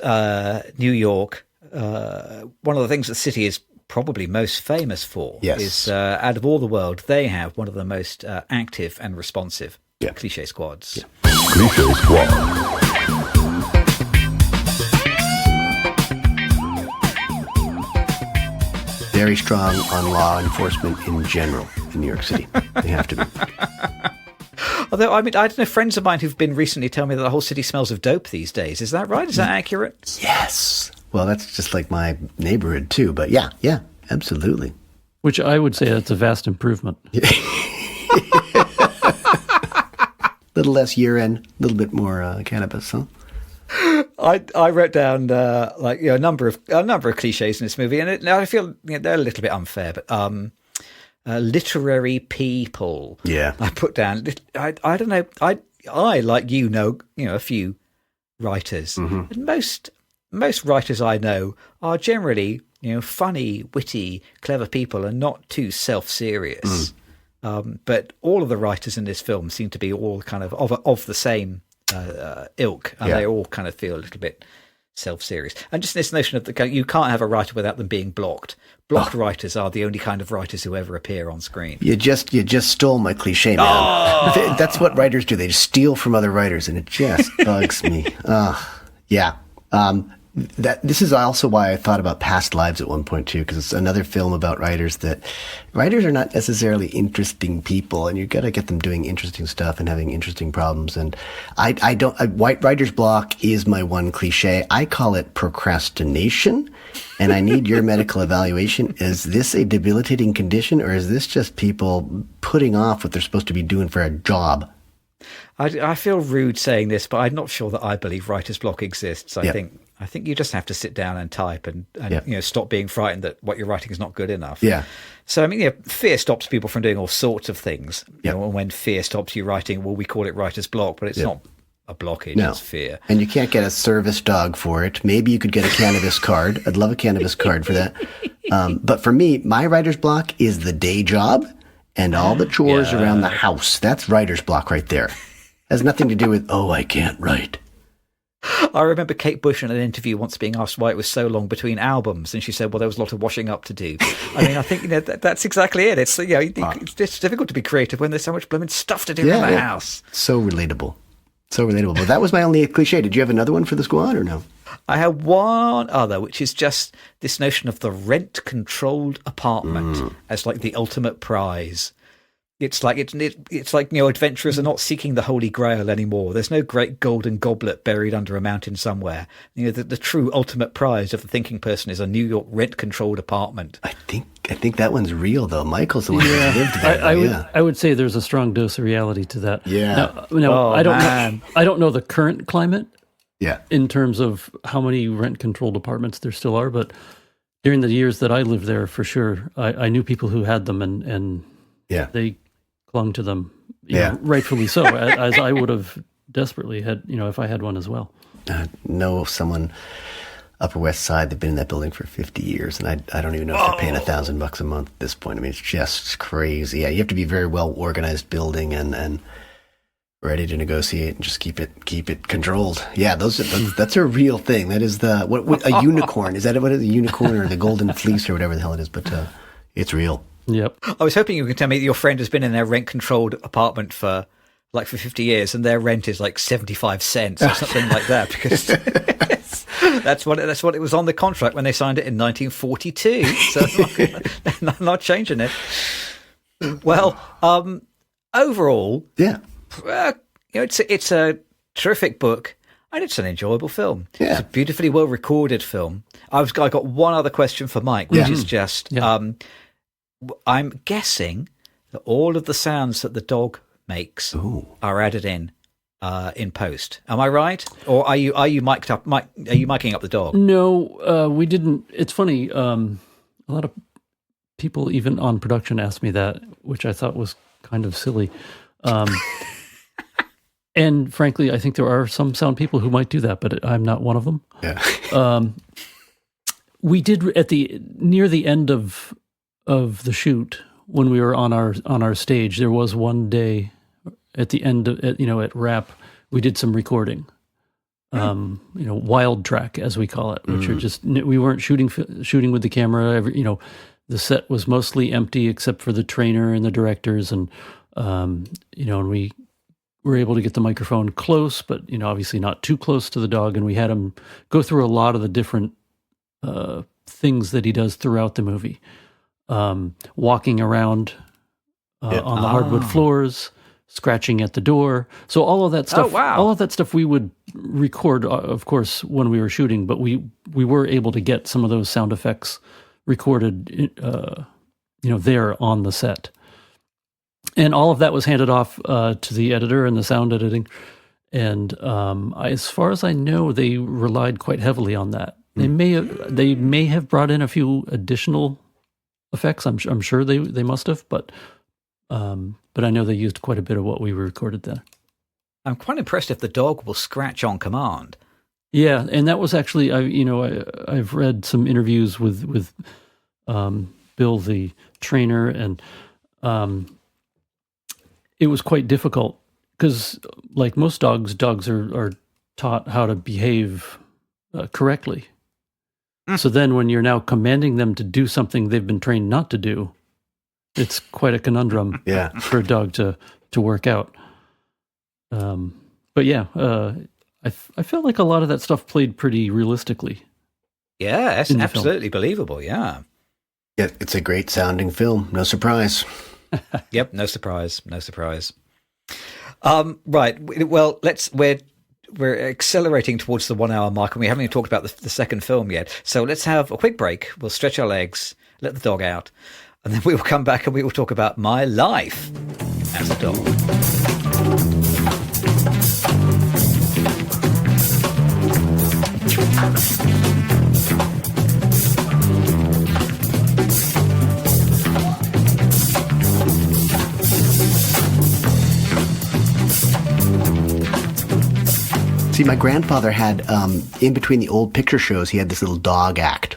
New York, one of the things the city is probably most famous for is out of all the world, they have one of the most active and responsive cliche squads.
Cliche squad.
very strong on law enforcement in general in New York City. They have to be.
Although, I mean, I don't know, friends of mine who've been recently tell me that the whole city smells of dope these days. Is that right? Is that accurate?
Yes. Well, that's just like my neighborhood too. But yeah, absolutely.
Which I would say that's a vast improvement.
Little less urine, a little bit more cannabis, huh?
I wrote down a number of cliches in this movie, and I feel they're a little bit unfair, but literary people.
Yeah,
I put down. I don't know. I like know a few writers, and most writers I know are generally funny, witty, clever people, and not too self-serious. But all of the writers in this film seem to be all kind of the same ilk, and they all kind of feel a little bit self-serious. And just this notion of you can't have a writer without them being blocked. Blocked writers are the only kind of writers who ever appear on screen. You
just stole my cliche, man. Oh! That's what writers do. They just steal from other writers, and it just bugs me. Yeah. This is also why I thought about Past Lives at one point too, because it's another film about writers that writers are not necessarily interesting people, and you've got to get them doing interesting stuff and having interesting problems. And white writer's block is my one cliche. I call it procrastination, and I need your medical evaluation. Is this a debilitating condition, or is this just people putting off what they're supposed to be doing for a job?
I feel rude saying this, but I'm not sure that I believe writer's block exists. I think you just have to sit down and type and stop being frightened that what you're writing is not good enough. Yeah. So, I mean, fear stops people from doing all sorts of things. And when fear stops you writing, well, we call it writer's block, but it's not a blockage, it's fear.
And you can't get a service dog for it. Maybe you could get a cannabis card. I'd love a cannabis card for that. But for me, my writer's block is the day job and all the chores around the house. That's writer's block right there. Has nothing to do with, I can't write.
I remember Kate Bush in an interview once being asked why it was so long between albums, and she said, well, there was a lot of washing up to do. I mean, I think that's exactly it. It's it's difficult to be creative when there's so much blooming stuff to do around the house.
So relatable. But that was my only cliche. Did you have another one for the squad or no?
I have one other, which is just this notion of the rent-controlled apartment as like the ultimate prize. It's like adventurers are not seeking the Holy Grail anymore. There's no great golden goblet buried under a mountain somewhere. The true ultimate prize of the thinking person is a New York rent-controlled apartment.
I think that one's real though. Michael's the one who lived there.
I would say there's a strong dose of reality to that.
Yeah.
Now, I don't know the current climate.
Yeah.
In terms of how many rent-controlled apartments there still are, but during the years that I lived there, for sure, I knew people who had them, and they clung to them, rightfully so, as I would have desperately had, if I had one as well.
Know someone Upper West Side, they've been in that building for 50 years, and I don't even know if they're paying $1,000 a month at this point. I mean, it's just crazy. Yeah, you have to be very well organized building and ready to negotiate and just keep it controlled. Yeah, that's a real thing. That is what a unicorn. Is that what is a unicorn or the golden fleece or whatever the hell it is? But it's real.
Yep.
I was hoping you could tell me that your friend has been in their rent-controlled apartment for 50 years, and their rent is like 75 cents or something like that, because that's what it was on the contract when they signed it in 1942. So I'm not changing it. Well, overall, it's a terrific book. And it's an enjoyable film. Yeah. It's a beautifully well-recorded film. I got one other question for Mike, which is just... I'm guessing that all of the sounds that the dog makes are added in post. Am I right? Or are you mic'd up? Are you miking up the dog?
No, we didn't. It's funny. A lot of people, even on production, asked me that, which I thought was kind of silly. And frankly, I think there are some sound people who might do that, but I'm not one of them. Yeah. We did near the end of the shoot, when we were on our stage, there was one day at the end of at wrap, we did some recording, wild track as we call it, which are just, we weren't shooting with the camera. The set was mostly empty except for the trainer and the directors, and and we were able to get the microphone close, but obviously not too close to the dog, and we had him go through a lot of the different things that he does throughout the movie. walking around on the hardwood floors, scratching at the door. So all of that stuff, all of that stuff we would record, of course, when we were shooting, but we were able to get some of those sound effects recorded, there on the set. And all of that was handed off to the editor and the sound editing. And as far as I know, they relied quite heavily on that. They may have brought in a few additional effects. I'm sure they must have, but I know they used quite a bit of what we recorded then.
I'm quite impressed if the dog will scratch on command.
Yeah, and that was actually I've read some interviews with Bill, the trainer, and it was quite difficult because, like most dogs are taught how to behave correctly. So then when you're now commanding them to do something they've been trained not to do, it's quite a conundrum for a dog to work out. But yeah, I felt like a lot of that stuff played pretty realistically.
Yeah, it's absolutely believable, yeah.
Yeah, it's a great sounding film. No surprise.
Yep, no surprise. Right, well, we're accelerating towards the 1 hour mark, and we haven't even talked about the second film yet. So let's have a quick break. We'll stretch our legs, let the dog out, and then we will come back and we will talk about my life as a dog.
See, my grandfather had, in between the old picture shows, he had this little dog act.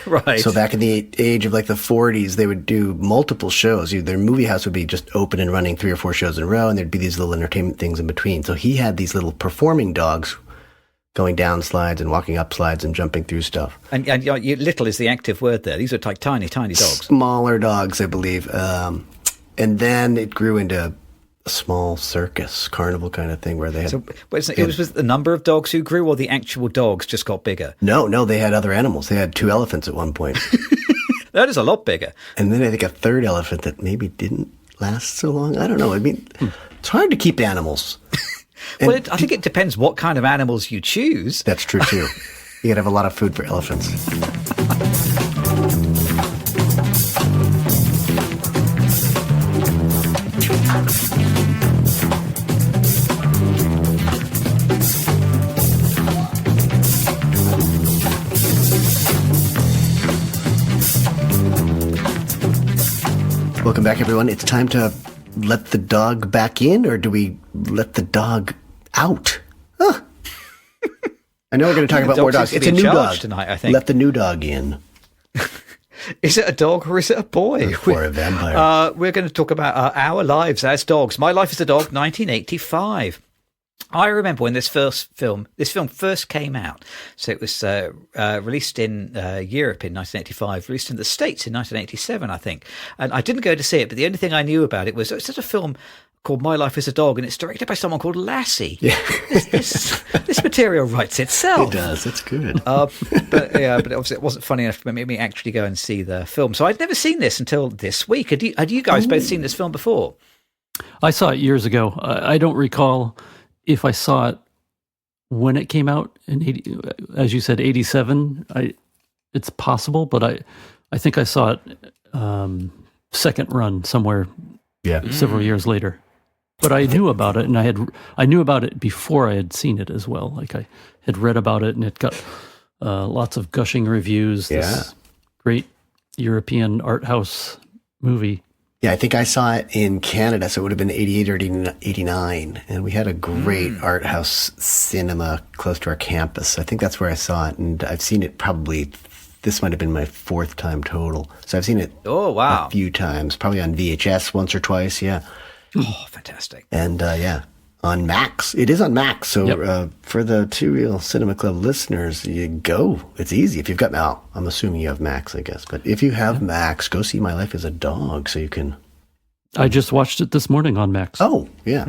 Right.
So back in the age of like the 40s, they would do multiple shows. Their movie house would be just open and running 3 or 4 shows in a row, and there'd be these little entertainment things in between. So he had these little performing dogs going down slides and walking up slides and jumping through stuff.
And little is the active word there. These are like tiny, tiny dogs.
Smaller dogs, I believe. And then it grew into a small circus, carnival kind of thing where they had...
So it was the number of dogs who grew, or the actual dogs just got bigger?
No, they had other animals. They had 2 elephants at one point.
That is a lot bigger.
And then I think a 3rd elephant that maybe didn't last so long. I don't know. I mean, it's hard to keep animals.
Well, I think it depends what kind of animals you choose.
That's true, too. You gotta have a lot of food for elephants. Welcome back, everyone. It's time to let the dog back in, or do we let the dog out? Huh. I know we're going to talk about more dogs. It's a new dog
tonight, I think.
Let the new dog in.
Is it a dog or is it a boy?
Or a vampire.
We're going to talk about our lives as dogs. My Life as a Dog, 1985. I remember when this film first came out. So it was released in Europe in 1985, released in the States in 1987, I think. And I didn't go to see it, but the only thing I knew about it was it's a film called My Life as a Dog, and it's directed by someone called Lassie. Yeah. This material writes itself.
It does. It's good.
But obviously it wasn't funny enough to make me actually go and see the film. So I'd never seen this until this week. Had you guys both seen this film before?
I saw it years ago. I don't recall if I saw it when it came out in as you said, 87. It's possible, but I think I saw it second run somewhere several years later. But I knew about it, and I knew about it before I had seen it as well. Like I had read about it, and it got lots of gushing reviews.
Yeah.
This great European art house movie.
Yeah, I think I saw it in Canada, so it would have been 88 or 89. And we had a great art house cinema close to our campus. I think that's where I saw it, and I've seen it probably, this might have been my 4th time total. So I've seen it a few times, probably on VHS once or twice, yeah.
Oh, fantastic.
And on Max. It is on Max. So for the Two Real Cinema Club listeners, you go. It's easy. If you've got, I'm assuming you have Max, I guess. But if you have Max, go see My Life as a Dog so you can.
I just watched it this morning on Max.
Oh, yeah.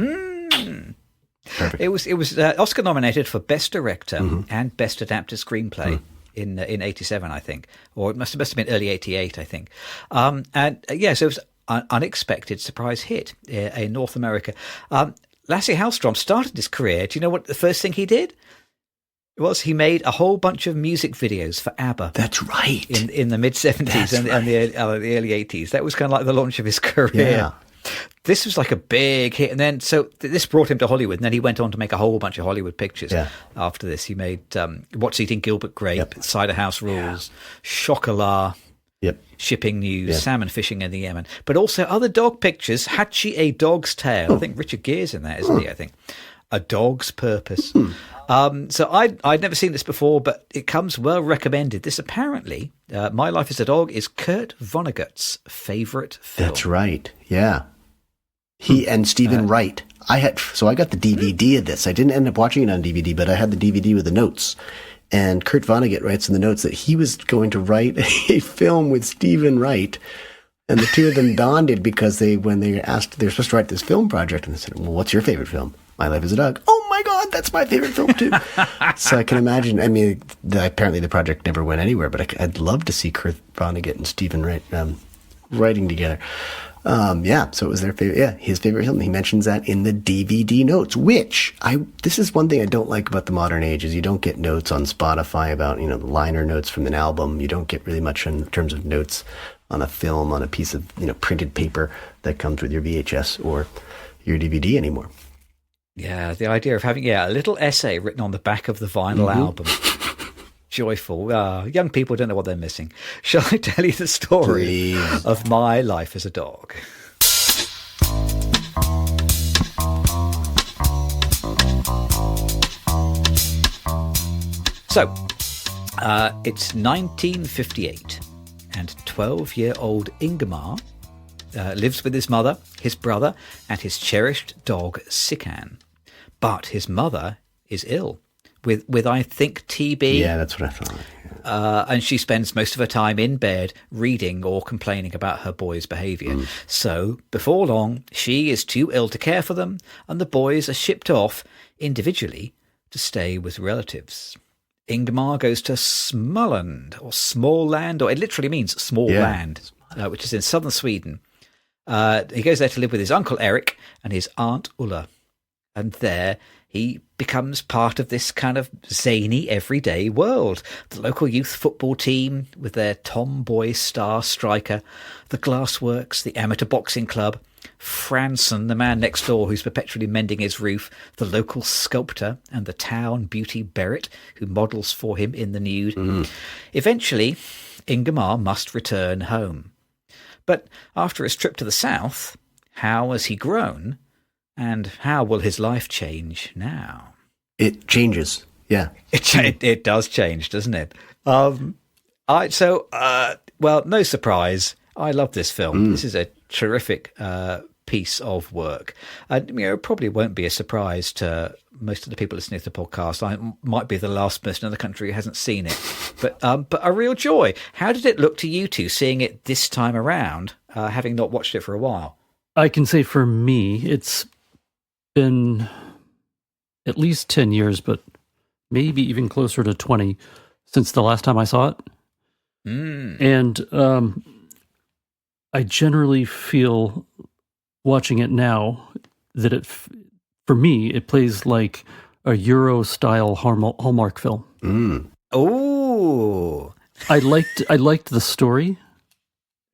Perfect. It was Oscar nominated for Best Director and Best Adapted Screenplay. in 87, I think, or it must have been early 88, I think. So it was an unexpected surprise hit in North America. Lasse Hallström started his career. Do you know what the first thing he did? It was he made a whole bunch of music videos for ABBA.
That's right.
In the mid-70s and the early 80s. That was kind of like the launch of his career.
Yeah.
This was like a big hit. And then, so this brought him to Hollywood. And then he went on to make a whole bunch of Hollywood pictures. After this, he made What's Eating Gilbert Grape, Cider House Rules, Chocolat, Shipping News, Salmon Fishing in the Yemen. But also other dog pictures. Hachi, A Dog's Tale. I think Richard Gere's in that, isn't he? I think. A Dog's Purpose. So I'd never seen this before, but it comes well recommended. This apparently, My Life as a Dog, is Kurt Vonnegut's favorite film.
That's right. Yeah. He and Stephen Wright. I got the DVD of this. I didn't end up watching it on DVD, but I had the DVD with the notes. And Kurt Vonnegut writes in the notes that he was going to write a film with Stephen Wright. And the two of them bonded because when they asked, they were supposed to write this film project. And they said, well, what's your favorite film? My Life as a Dog. Oh my God, that's my favorite film too. So I can imagine, I mean, apparently the project never went anywhere, but I'd love to see Kurt Vonnegut and Stephen Wright writing together. So it was their favorite, his favorite film. He mentions that in the DVD notes, this is one thing I don't like about the modern age is you don't get notes on Spotify about, the liner notes from an album. You don't get really much in terms of notes on a film, on a piece of, printed paper that comes with your VHS or your DVD anymore.
Yeah, the idea of having a little essay written on the back of the vinyl album. Joyful. Young people don't know what they're missing. Shall I tell you the story of My Life as a Dog? So, it's 1958, and 12-year-old Ingemar lives with his mother, his brother, and his cherished dog, Sikan. But his mother is ill with I think TB.
Yeah, that's what I thought.
And she spends most of her time in bed reading or complaining about her boys' behaviour. So before long, she is too ill to care for them, and the boys are shipped off individually to stay with relatives. Ingmar goes to Småland, or Småland, or it literally means small land, which is in southern Sweden. He goes there to live with his uncle Eric and his aunt Ulla. And there he becomes part of this kind of zany everyday world. The local youth football team with their tomboy star striker, the glassworks, the amateur boxing club, Franson, the man next door who's perpetually mending his roof, the local sculptor, and the town beauty Berit, who models for him in the nude. Eventually, Ingemar must return home. But after his trip to the south, how has he grown? And how will his life change now?
It changes, yeah.
It does change, doesn't it? No surprise. I love this film. This is a terrific piece of work. And it probably won't be a surprise to most of the people listening to the podcast. I might be the last person in the country who hasn't seen it. But a real joy. How did it look to you two seeing it this time around, having not watched it for a while?
I can say for me, it's been at least 10 years, but maybe even closer to 20 since the last time I saw it. And I generally feel watching it now that for me, it plays like a Euro-style Hallmark film.
Oh,
I liked the story,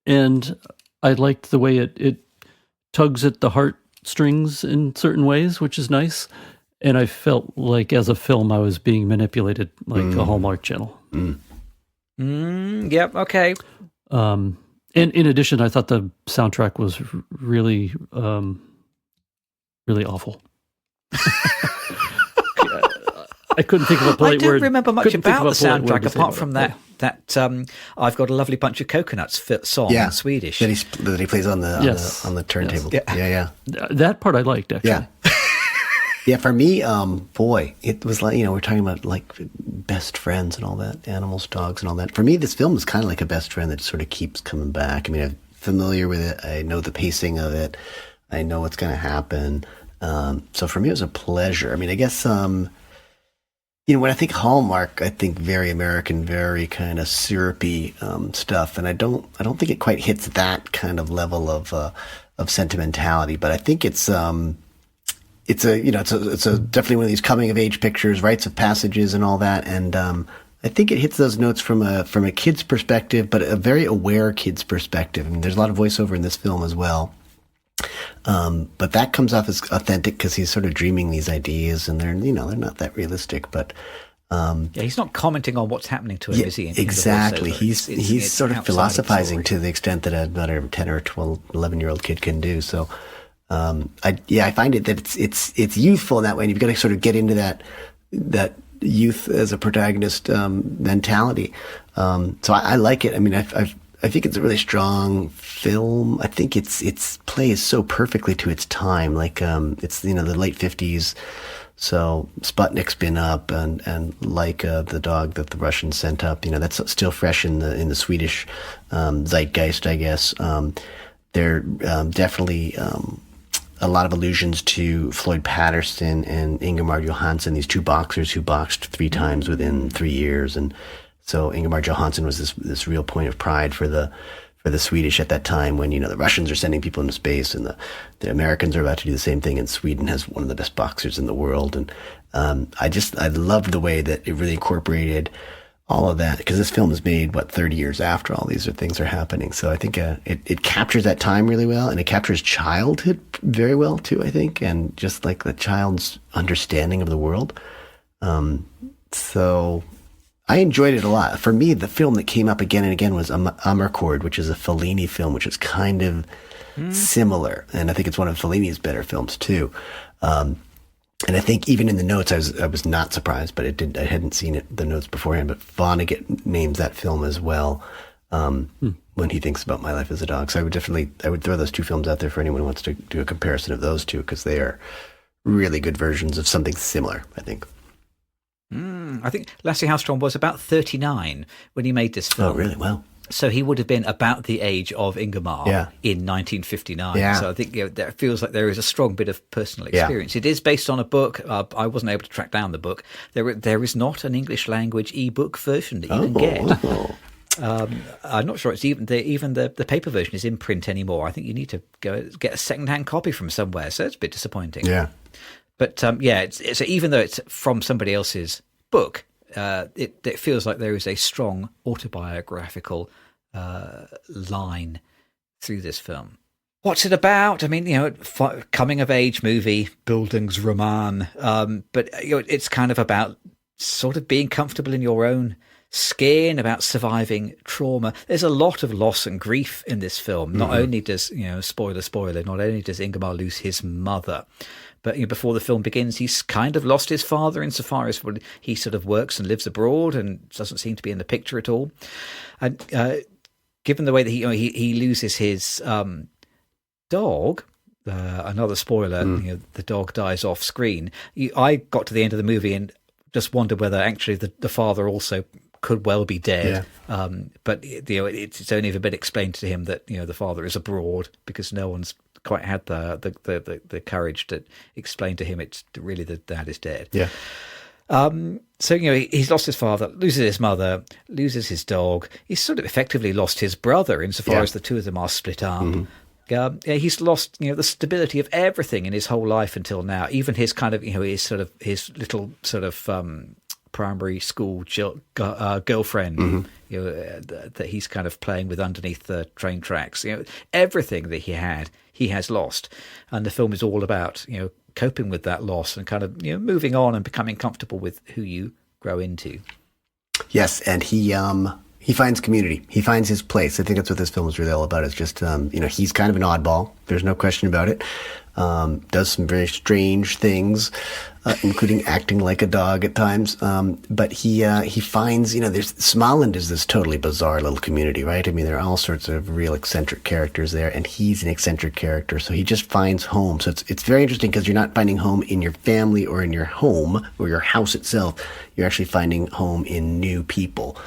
and I liked the way it tugs at the heartstrings in certain ways, which is nice. And I felt like as a film, I was being manipulated like a Hallmark channel.
Yep. Okay.
And in addition, I thought the soundtrack was really, really awful. I couldn't think of a polite word.
I don't remember much about the soundtrack apart from that I've Got a Lovely Bunch of Coconuts song in Swedish.
That he plays on the turntable.
Yes.
Yeah.
That part I liked, actually.
Yeah. Yeah, for me, it was like, we're talking about like best friends and all that, animals, dogs and all that. For me, this film is kind of like a best friend that sort of keeps coming back. I mean, I'm familiar with it. I know the pacing of it. I know what's going to happen. So for me, it was a pleasure. I mean, I guess When I think Hallmark, I think very American, very kind of syrupy stuff, and I don't think it quite hits that kind of level of sentimentality. But I think it's a definitely one of these coming of age pictures, rites of passages, and all that. And I think it hits those notes from a kid's perspective, but a very aware kid's perspective. I mean, there's a lot of voiceover in this film as well. But that comes off as authentic because he's sort of dreaming these ideas, and they're not that realistic. But
he's not commenting on what's happening to him, is he?
Exactly. He's sort of philosophizing to the extent that a 10 or 12, 11-year-old kid can do. So I find it that it's youthful in that way, and you've got to sort of get into that youth as a protagonist mentality. So I like it. I mean, I think it's a really strong film. I think its plays so perfectly to its time. Like it's the late 50s, so Sputnik's been up, and Laika, the dog that the Russians sent up, that's still fresh in the Swedish zeitgeist, I guess. There definitely a lot of allusions to Floyd Patterson and Ingemar Johansson, these two boxers who boxed 3 times within 3 years, and so Ingemar Johansson was this real point of pride for the Swedish at that time, when the Russians are sending people into space, and the Americans are about to do the same thing, and Sweden has one of the best boxers in the world. And I loved the way that it really incorporated all of that, because this film is made 30 years after all these things are happening. So I think it captures that time really well, and it captures childhood very well too, I think, and just like the child's understanding of the world. So I enjoyed it a lot. For me, the film that came up again and again was Amarcord, which is a Fellini film, which is kind of similar. And I think it's one of Fellini's better films too. And I think even in the notes, I was not surprised, but I hadn't seen the notes beforehand. But Vonnegut names that film as well when he thinks about My Life as a Dog. So I would throw those two films out there for anyone who wants to do a comparison of those two, because they are really good versions of something similar, I think.
I think Lasse Hallström was about 39 when he made this film.
Oh, really? Wow.
So he would have been about the age of Ingmar in 1959.
Yeah.
So I think that feels like there is a strong bit of personal experience. Yeah. It is based on a book. I wasn't able to track down the book. There is not an English language ebook version that you can get. I'm not sure it's even the paper version is in print anymore. I think you need to go get a secondhand copy from somewhere. So it's a bit disappointing.
Yeah.
But it's even though it's from somebody else's book, it feels like there is a strong autobiographical line through this film. What's it about? I mean, coming of age movie, Bildungsroman, but it's kind of about sort of being comfortable in your own skin, about surviving trauma. There's a lot of loss and grief in this film. Not only does, spoiler, not only does Ingmar lose his mother, but before the film begins, he's kind of lost his father insofar as he sort of works and lives abroad and doesn't seem to be in the picture at all. And given the way that he loses his dog, another spoiler, the dog dies off screen. I got to the end of the movie and just wondered whether actually the father also could well be dead. Yeah. But it's only ever been explained to him that the father is abroad, because no one's quite had the courage to explain to him it's really the dad is dead.
Yeah.
So he's lost his father, loses his mother, loses his dog. He's sort of effectively lost his brother insofar as the two of them are split up. He's lost the stability of everything in his whole life until now. Even his kind of his little sort of primary school girlfriend, that he's kind of playing with underneath the train tracks. Everything that he has lost, and the film is all about coping with that loss and kind of moving on and becoming comfortable with who you grow into. Yes,
and he finds community. He finds his place. I think that's what this film is really all about. It's just he's kind of an oddball. There's no question about it. Does some very strange things, including acting like a dog at times. But he finds, there's Småland is this totally bizarre little community, right? I mean, there are all sorts of real eccentric characters there, and he's an eccentric character. So he just finds home. So it's very interesting, because you're not finding home in your family or in your home or your house itself. You're actually finding home in new people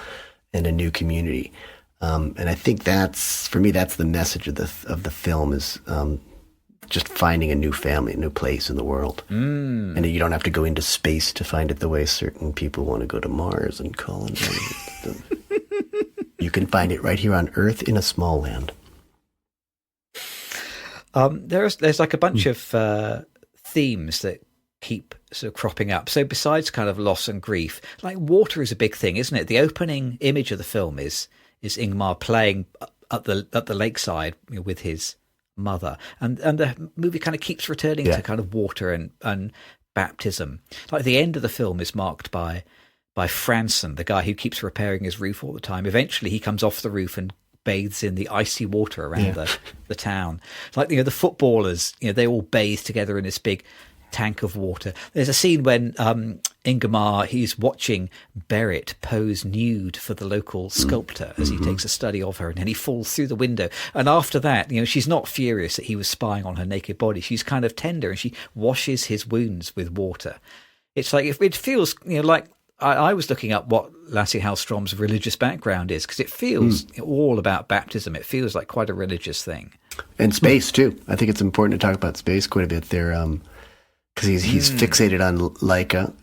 and a new community. And I think that's the message of the film is, just finding a new family, a new place in the world. And you don't have to go into space to find it the way certain people want to go to Mars and colonize. You can find it right here on Earth in a small land.
There's like a bunch of themes that keep sort of cropping up. So besides kind of loss and grief, like water is a big thing, isn't it? The opening image of the film is Ingmar playing at the lakeside, you know, with his mother, and the movie kind of keeps returning to kind of water and baptism. Like the end of the film is marked by Franson, the guy who keeps repairing his roof all the time. Eventually he comes off the roof and bathes in the icy water around the town. Like, you know, the footballers, you know, they all bathe together in this big tank of water. There's a scene when Ingmar, he's watching Berit pose nude for the local sculptor as he takes a study of her, and then he falls through the window. And after that, you know, she's not furious that he was spying on her naked body. She's kind of tender, and she washes his wounds with water. It's like, it feels, you know, like I was looking up what Lasse Hallström's religious background is, because it feels all about baptism. It feels like quite a religious thing.
And space too. I think it's important to talk about space quite a bit there. Because he's fixated on Laika,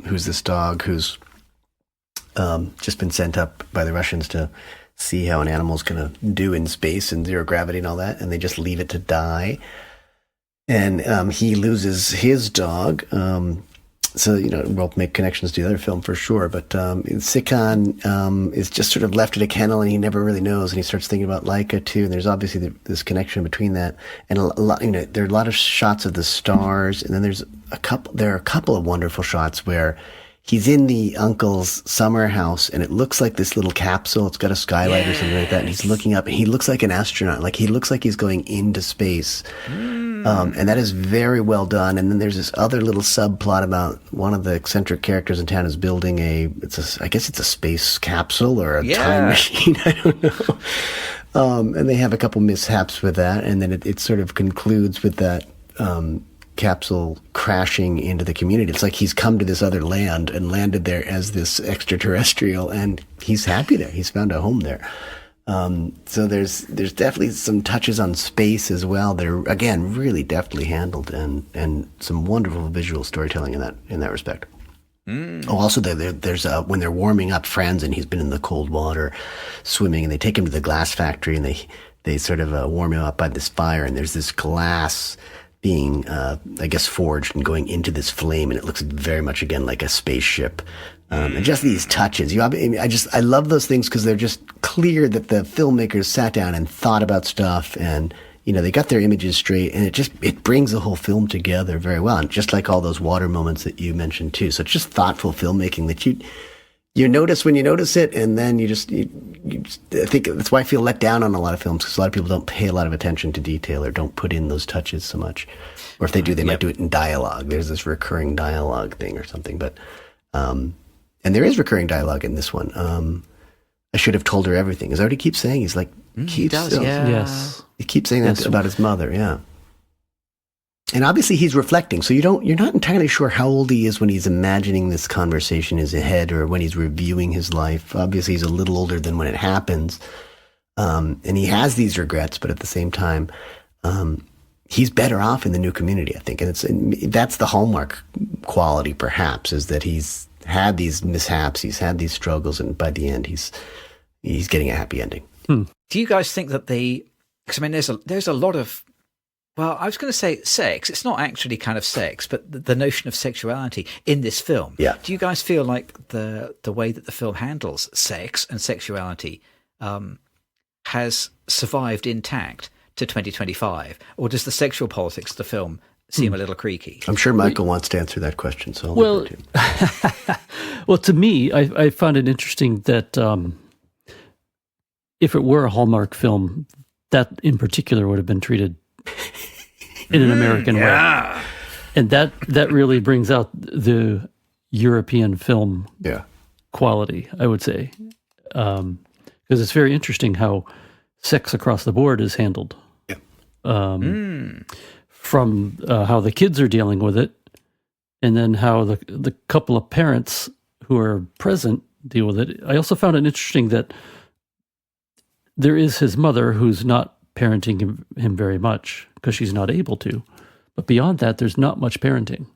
who's this dog who's just been sent up by the Russians to see how an animal's going to do in space and zero gravity and all that, and they just leave it to die. And he loses his dog. So, you know, we'll make connections to the other film for sure. But Sikan is just sort of left at a kennel, and he never really knows. And he starts thinking about Laika too. And there's obviously this connection between that. And a lot, you know, there are a lot of shots of the stars. And then there are a couple of wonderful shots where he's in the uncle's summer house, and it looks like this little capsule. It's got a skylight or something like that. And he's looking up, and he looks like an astronaut. Like, he looks like he's going into space. And that is very well done. And then there's this other little subplot about one of the eccentric characters in town is building I guess it's a space capsule or a time machine. I don't know. And they have a couple mishaps with that. And then it sort of concludes with that capsule crashing into the community. It's like he's come to this other land and landed there as this extraterrestrial, and he's happy there. He's found a home there. So there's definitely some touches on space as well that are, again, really deftly handled, and some wonderful visual storytelling in that respect. Oh, also there's when they're warming up Franz, and he's been in the cold water swimming, and they take him to the glass factory, and they sort of warm him up by this fire, and there's this glass being, I guess, forged and going into this flame, and it looks very much, again, like a spaceship. And just these touches, I love those things because they're just clear that the filmmakers sat down and thought about stuff, and, you know, they got their images straight, and it brings the whole film together very well. And just like all those water moments that you mentioned too. So it's just thoughtful filmmaking that you notice when you notice it, and then you just I think that's why I feel let down on a lot of films, because a lot of people don't pay a lot of attention to detail or don't put in those touches so much. Or if they do, they might do it in dialogue. There's this recurring dialogue thing or something, but and there is recurring dialogue in this one. I should have told her everything. Is that what he keeps saying? He's like,
he does,
Yes.
He keeps saying that about his mother, yeah. And obviously he's reflecting, so you're not entirely sure how old he is when he's imagining this conversation in his head or when he's reviewing his life. Obviously he's a little older than when it happens. And he has these regrets, but at the same time, he's better off in the new community, I think. And that's the Hallmark quality, perhaps, is that he's had these mishaps, he's had these struggles, and by the end he's getting a happy ending.
Do you guys think that because I mean, there's a lot of, well, I was going to say sex. It's not actually kind of sex, but the notion of sexuality in this film.
Yeah.
Do you guys feel like the way that the film handles sex and sexuality has survived intact to 2025, or does the sexual politics of the film seem a little creaky?
I'm sure Michael wants to answer that question, so
well, to me, I found it interesting that if it were a Hallmark film, that in particular would have been treated in an American way. And that really brings out the European film quality, I would say. Because it's very interesting how sex across the board is handled. From how the kids are dealing with it, and then how the couple of parents who are present deal with it. I also found it interesting that there is his mother who's not parenting him very much because she's not able to. But beyond that, there's not much parenting.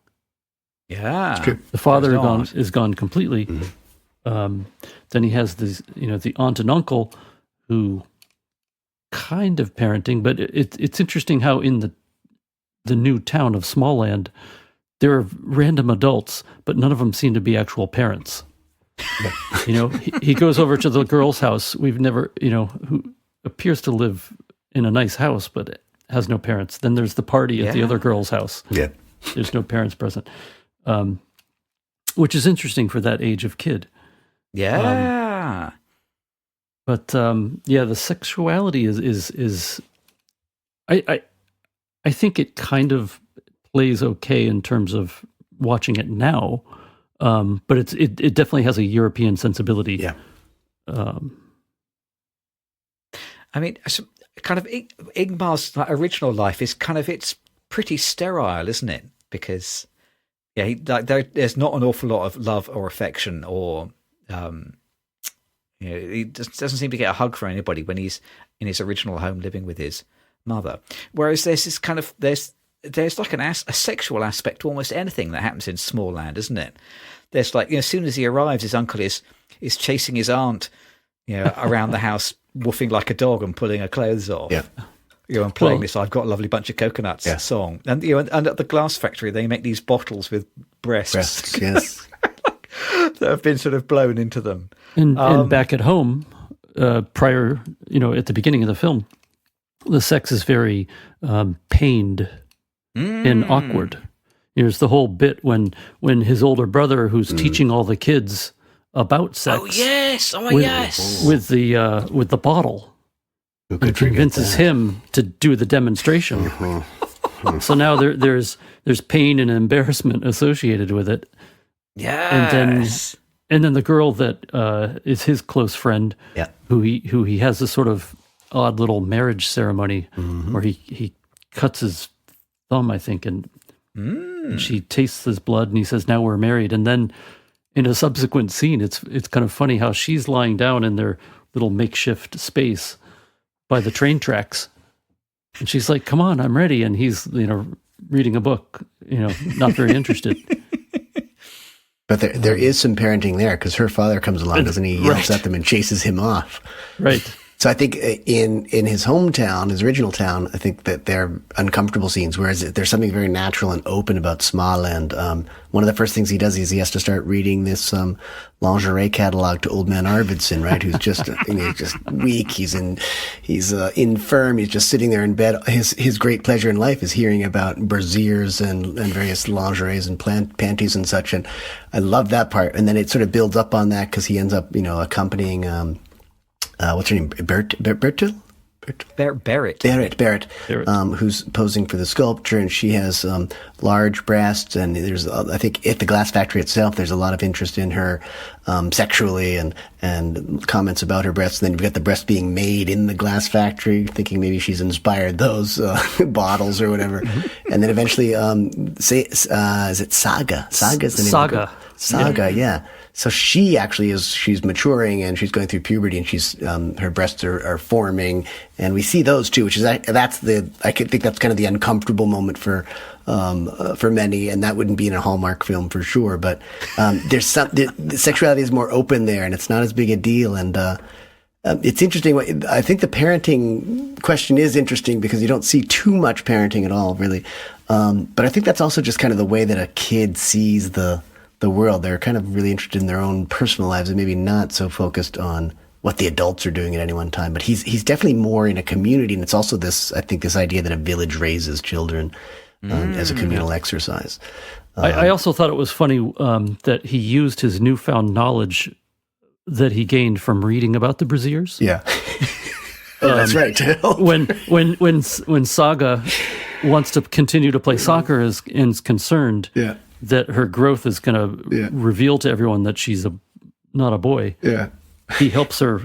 Yeah.
It's true.
The father is gone completely. Then he has these, the aunt and uncle who kind of parenting, but it's interesting how in the new town of Smallland, there are random adults, but none of them seem to be actual parents. He goes over to the girl's house. We've never, who appears to live in a nice house, but has no parents. Then there's the party at the other girl's house.
Yeah.
There's no parents present, which is interesting for that age of kid.
Yeah.
But the sexuality is I think it kind of plays okay in terms of watching it now, but it definitely has a European sensibility.
Yeah.
I mean, kind of Ingmar's original life is it's pretty sterile, isn't it? Because there's not an awful lot of love or affection, or he doesn't seem to get a hug from anybody when he's in his original home living with his mother. Whereas there's this there's like a sexual aspect to almost anything that happens in Smallland, isn't it? There's as soon as he arrives, his uncle is chasing his aunt, around the house, woofing like a dog and pulling her clothes off.
Yeah.
And playing this "I've Got a Lovely Bunch of Coconuts" song, and and at the glass factory they make these bottles with breasts
Yes.
that have been sort of blown into them.
And back at home, prior, at the beginning of the film, the sex is very pained and awkward. There's the whole bit when his older brother, who's teaching all the kids about sex, with the bottle, and convinces him to do the demonstration. So now there's pain and embarrassment associated with it.
Yes.
And then the girl that is his close friend, who he has this sort of odd little marriage ceremony where he cuts his thumb, I think, and she tastes his blood, and he says, "Now we're married." And then in a subsequent scene, it's kind of funny how she's lying down in their little makeshift space by the train tracks, and she's like, "Come on, I'm ready," and he's reading a book, not very interested.
But there is some parenting there because her father comes along, doesn't he? He yells at them and chases him off.
Right.
So I think in his hometown, his original town, I think that they're uncomfortable scenes, whereas there's something very natural and open about Smallland. One of the first things he does is he has to start reading this lingerie catalog to old man Arvidsson, right? Who's just just weak. He's infirm. He's just sitting there in bed. His great pleasure in life is hearing about brasiers and various lingeries and panties and such. And I love that part. And then it sort of builds up on that because he ends up accompanying. What's her name? Barrett, who's posing for the sculpture, and she has large breasts, and there's I think at the glass factory itself there's a lot of interest in her sexually and comments about her breasts. And then you've got the breast being made in the glass factory, thinking maybe she's inspired those bottles or whatever. And then eventually, is it Saga? Saga's the name. Saga, yeah. So she actually she's maturing and she's going through puberty, and she's her breasts are forming, and we see those too, which is I think that's kind of the uncomfortable moment for many, and that wouldn't be in a Hallmark film for sure. But there's the sexuality is more open there, and it's not as big a deal. And it's interesting. I think the parenting question is interesting because you don't see too much parenting at all, really. But I think that's also just kind of the way that a kid sees the world. They're kind of really interested in their own personal lives and maybe not so focused on what the adults are doing at any one time. But he's definitely more in a community, and it's also this idea that a village raises children as a communal exercise.
I also thought it was funny that he used his newfound knowledge that he gained from reading about the brasiers.
Yeah. That's right.
when Saga wants to continue to play soccer is concerned.
Yeah.
That her growth is going to reveal to everyone that she's not a boy.
Yeah,
he helps her,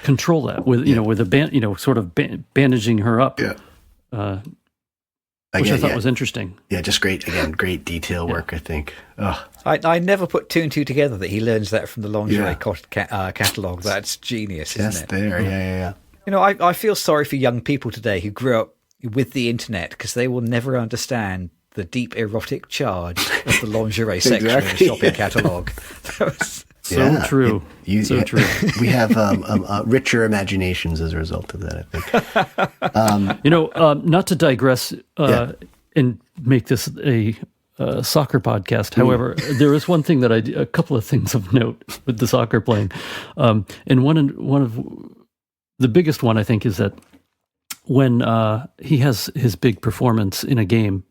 control that with with a sort of bandaging her up.
Yeah,
which I thought was interesting.
Yeah, just great detail work. I think. Oh.
I never put two and two together that he learns that from the lingerie catalogue. That's genius, isn't it?
There, yeah.
You know, I feel sorry for young people today who grew up with the internet because they will never understand the deep erotic charge of the lingerie section of the shopping catalogue.
So true. So true.
We have richer imaginations as a result of that, I think.
Not to digress and make this a soccer podcast. However, there is one thing that a couple of things of note with the soccer playing. And one of the biggest one, I think, is that when he has his big performance in a game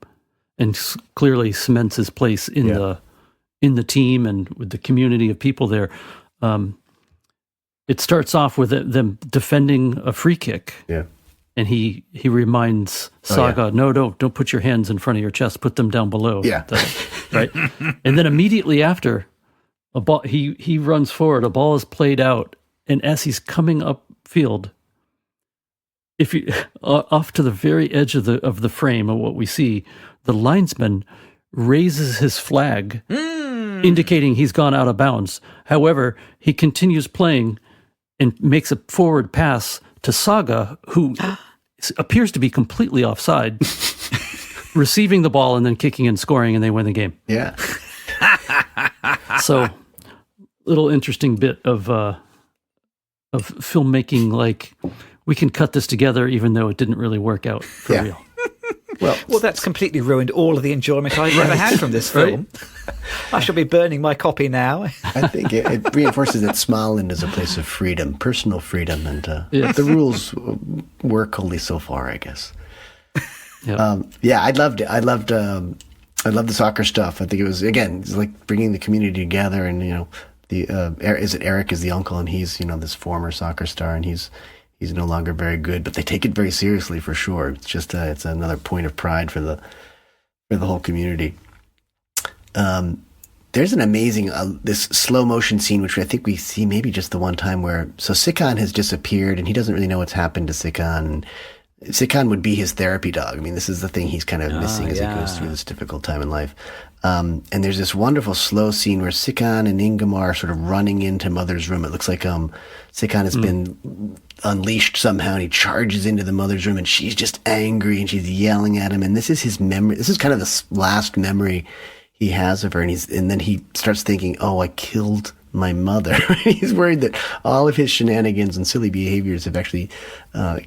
and clearly cements his place in the team and with the community of people there, it starts off with them defending a free kick.
Yeah.
And he reminds Saga, no, don't put your hands in front of your chest, put them down below.
Yeah.
Right. And then immediately after, a ball he runs forward, a ball is played out, and as he's coming upfield, if you off to the very edge of the frame of what we see, the linesman raises his flag, indicating he's gone out of bounds. However, he continues playing and makes a forward pass to Saga, who appears to be completely offside, receiving the ball and then kicking and scoring, and they win the game.
Yeah.
So, little interesting bit of filmmaking, like, we can cut this together even though it didn't really work out for real.
Well, that's completely ruined all of the enjoyment I've ever had from this film. I shall be burning my copy now.
I think it reinforces that Småland is a place of freedom, personal freedom, and the rules work only so far, I guess. Yep. I loved it. I loved the soccer stuff. I think it was, again, it's like bringing the community together, and is it Eric is the uncle, and he's this former soccer star, and he's no longer very good, but they take it very seriously for sure. It's just it's another point of pride for the whole community. There's an amazing this slow motion scene, which I think we see maybe just the one time where Sikhan has disappeared and he doesn't really know what's happened to Sikhan. Sikhan would be his therapy dog. I mean, this is the thing he's kind of missing as he goes through this difficult time in life. And there's this wonderful slow scene where Sikhan and Ingemar are sort of running into Mother's room. It looks like Sikhan has been unleashed somehow, and he charges into the Mother's room, and she's just angry, and she's yelling at him. And this is his memory. This is kind of the last memory he has of her. And then he starts thinking, oh, I killed my mother. He's worried that all of his shenanigans and silly behaviors have actually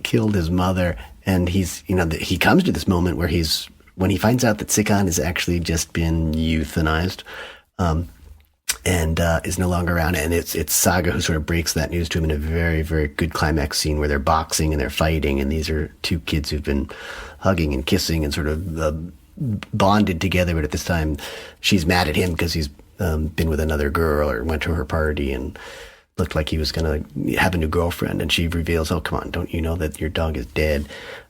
killed his mother. And he comes to this moment where when he finds out that Sikhan has actually just been euthanized, and is no longer around. And it's Saga who sort of breaks that news to him in a very, very good climax scene where they're boxing and they're fighting. And these are two kids who've been hugging and kissing and sort of bonded together. But at this time, she's mad at him because he's been with another girl or went to her party and looked like he was going to have a new girlfriend. And she reveals, oh, come on, don't you know that your dog is dead?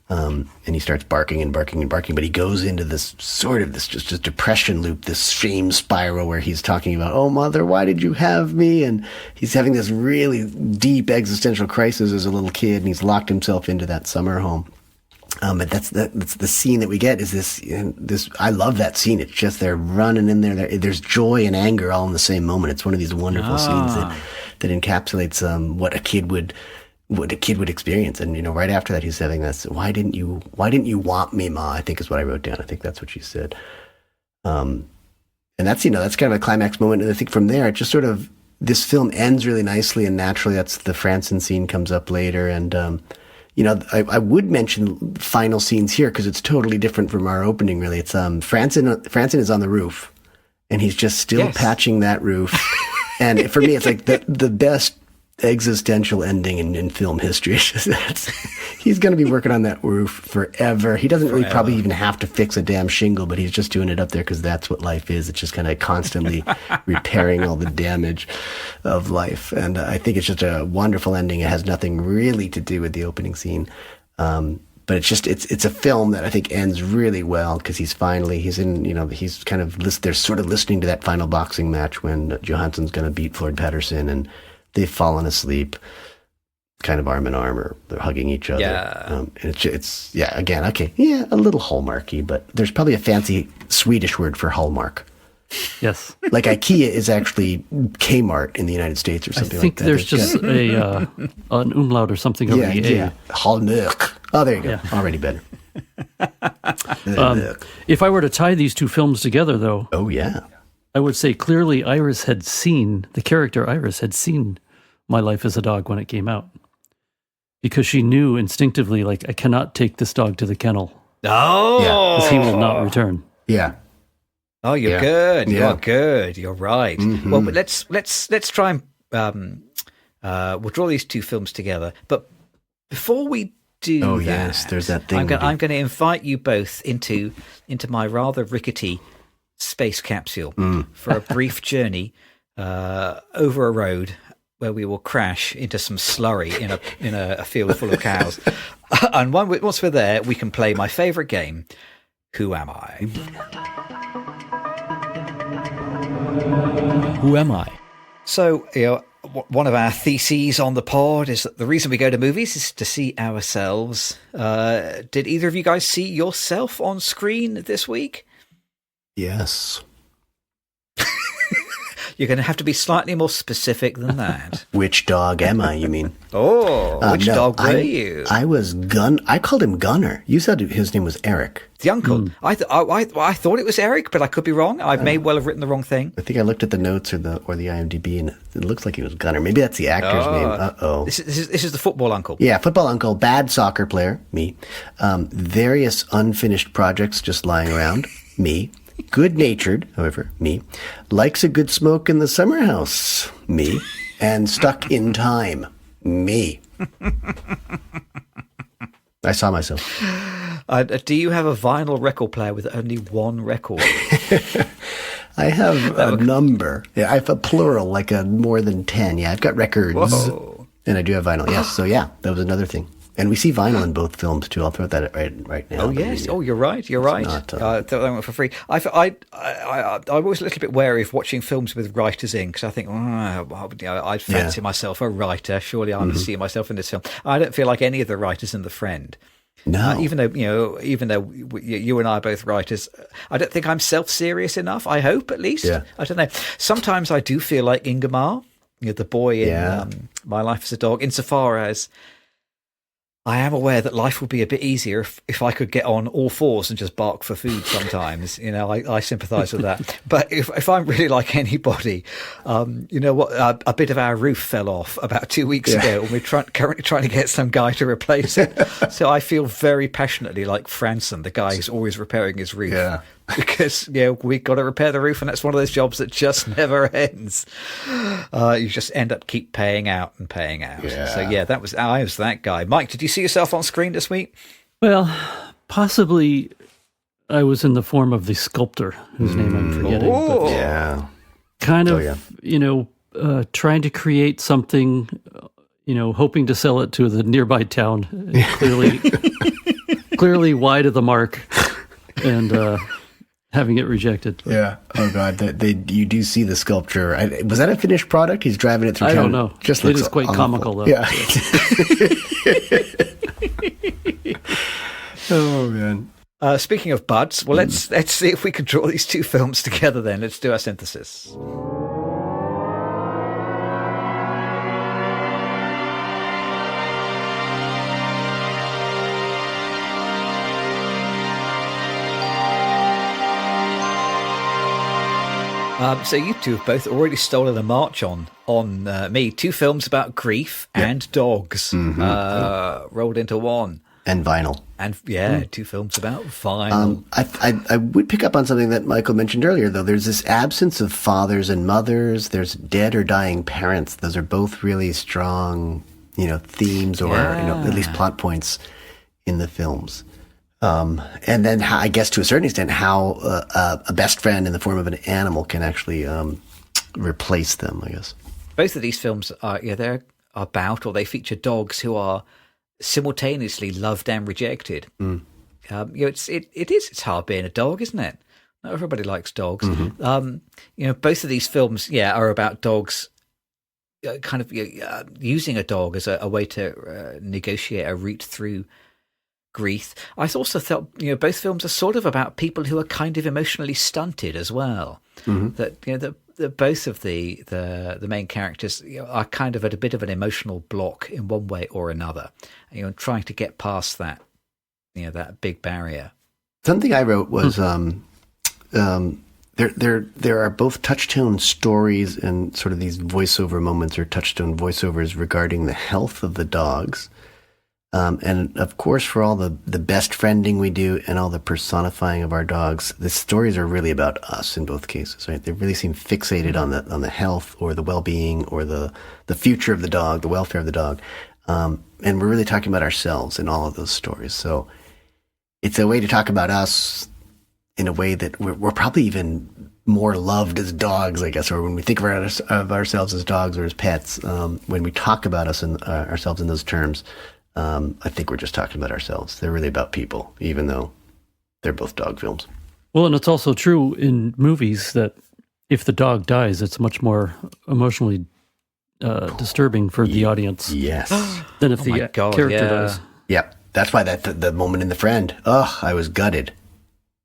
And he starts barking and barking and barking, but he goes into this sort of this depression loop, this shame spiral where he's talking about, oh, mother, why did you have me? And he's having this really deep existential crisis as a little kid, and he's locked himself into that summer home. But that's the scene that we get is this. I love that scene. It's just they're running in there. There's joy and anger all in the same moment. It's one of these wonderful scenes that encapsulates what a kid would experience. And right after that, he's having this. Why didn't you want me, Ma? I think is what I wrote down. I think that's what she said. And that's that's kind of a climax moment. And I think from there, it just sort of this film ends really nicely and naturally. That's the Franzen scene comes up later, and I would mention final scenes here because it's totally different from our opening. Really, it's Franzen is on the roof, and he's just still patching that roof. And for me, it's like the best existential ending in film history. He's going to be working on that roof forever. He doesn't really probably even have to fix a damn shingle, but he's just doing it up there because that's what life is. It's just kind of constantly repairing all the damage of life. And I think it's just a wonderful ending. It has nothing really to do with the opening scene. But it's a film that I think ends really well because he's kind of they're sort of listening to that final boxing match when Johansson's going to beat Floyd Patterson, and they've fallen asleep, kind of arm in arm, or they're hugging each other.
Yeah.
It's again, okay, a little Hallmarky, but there's probably a fancy Swedish word for Hallmark.
Yes.
Like IKEA is actually Kmart in the United States or something
I think
like that.
there's just an umlaut or something over the A.
Hallmark. Oh, there you go.
Yeah.
Already better.
If I were to tie these two films together, though,
Oh, yeah.
I would say clearly the character Iris had seen My Life as a Dog when it came out. Because she knew instinctively, like, I cannot take this dog to the kennel.
Oh,
Because he will not return.
Yeah.
Oh, you're
Yeah.
good. You
Yeah.
are good. You're right.
Mm-hmm.
Well, but let's try and we'll draw these two films together. But before we do
Oh,
that,
yes, there's that thing
I'm
we
going
do.
to invite you both into my rather rickety space capsule for a brief journey over a road where we will crash into some slurry in a field full of cows. And once we're there, we can play my favourite game, Who Am I? Who am I? So, one of our theses on the pod is that the reason we go to movies is to see ourselves. Did either of you guys see yourself on screen this week?
Yes.
You're going to have to be slightly more specific than that.
Which dog am I, you mean?
Oh, which
No,
dog were you?
I was I called him Gunner. You said his name was Eric.
The uncle. I thought it was Eric, but I could be wrong. I may well have written the wrong thing.
I think I looked at the notes or the IMDb, and it looks like he was Gunner. Maybe that's the actor's name. Uh-oh.
This is the football uncle.
Yeah, football uncle, bad soccer player, me. Various unfinished projects just lying around, me. Good-natured, however, me. Likes a good smoke in the summer house, me. And stuck in time, me. I saw myself.
Do you have a vinyl record player with only one record?
I have a number. Yeah, I have a plural, like a more than 10. Yeah, I've got records.
Whoa.
And I do have vinyl, yes. So, yeah, that was another thing. And we see vinyl in both films, too. I'll throw that right now.
Oh, yes. Oh, you're right. You're right. Throw that one for free. I'm always a little bit wary of watching films with writers in because I think, I'd fancy myself a writer. Surely I must see myself in this film. I don't feel like any of the writers in The Friend.
No.
Even though you and I are both writers, I don't think I'm self-serious enough. I hope, at least.
Yeah.
I don't know. Sometimes I do feel like Ingmar, the boy in My Life as a Dog, insofar as I am aware that life would be a bit easier if I could get on all fours and just bark for food sometimes. I sympathise with that. But if I'm really like anybody, a bit of our roof fell off about 2 weeks ago, and we're currently trying to get some guy to replace it. So I feel very passionately like Franson, the guy who's always repairing his roof. Yeah. Because we've got to repair the roof, and that's one of those jobs that just never ends. You just keep paying out and paying out. Yeah. So I was that guy. Mike, did you see yourself on screen this week?
Well, possibly I was in the form of the sculptor, whose name I'm forgetting.
Oh.
But
Yeah.
kind of, trying to create something, hoping to sell it to the nearby town, clearly wide of the mark, and having it rejected.
Yeah. Oh God, you do see the sculpture. Was that a finished product? He's driving it through town.
I don't know.
Just
It
looks
is quite
awful.
comical, though.
Yeah. Oh man.
Speaking of buds, well, let's see if we can draw these two films together. Then let's do our synthesis. So you two have both already stolen a march on me. Two films about grief and dogs rolled into one.
And vinyl.
And two films about vinyl.
I would pick up on something that Michael mentioned earlier, though. There's this absence of fathers and mothers. There's dead or dying parents. Those are both really strong, themes or at least plot points in the films. And then I guess to a certain extent how a best friend in the form of an animal can actually replace them, I guess.
Both of these films they're about, or they feature dogs who are simultaneously loved and rejected. It's hard being a dog, isn't it? Not everybody likes dogs. Both of these films are about dogs using a dog as a way to negotiate a route through grief. I also felt, both films are sort of about people who are kind of emotionally stunted as well. That that both of the main characters are kind of at a bit of an emotional block in one way or another. Trying to get past that, that big barrier.
Something I wrote was there are both touchstone stories and sort of these voiceover moments or touchstone voiceovers regarding the health of the dogs. And of course, for all the best friending we do and all the personifying of our dogs, the stories are really about us in both cases, right? They really seem fixated on the health or the well-being or the future of the dog, the welfare of the dog. And we're really talking about ourselves in all of those stories. So it's a way to talk about us in a way that we're probably even more loved as dogs, I guess, or when we think of ourselves as dogs or as pets, when we talk about us and ourselves in those terms, I think we're just talking about ourselves. They're really about people, even though they're both dog films.
Well, and it's also true in movies that if the dog dies, it's much more emotionally disturbing for the audience.
Yes.
Than if the character dies.
Yep. That's why the moment in The Friend, I was gutted.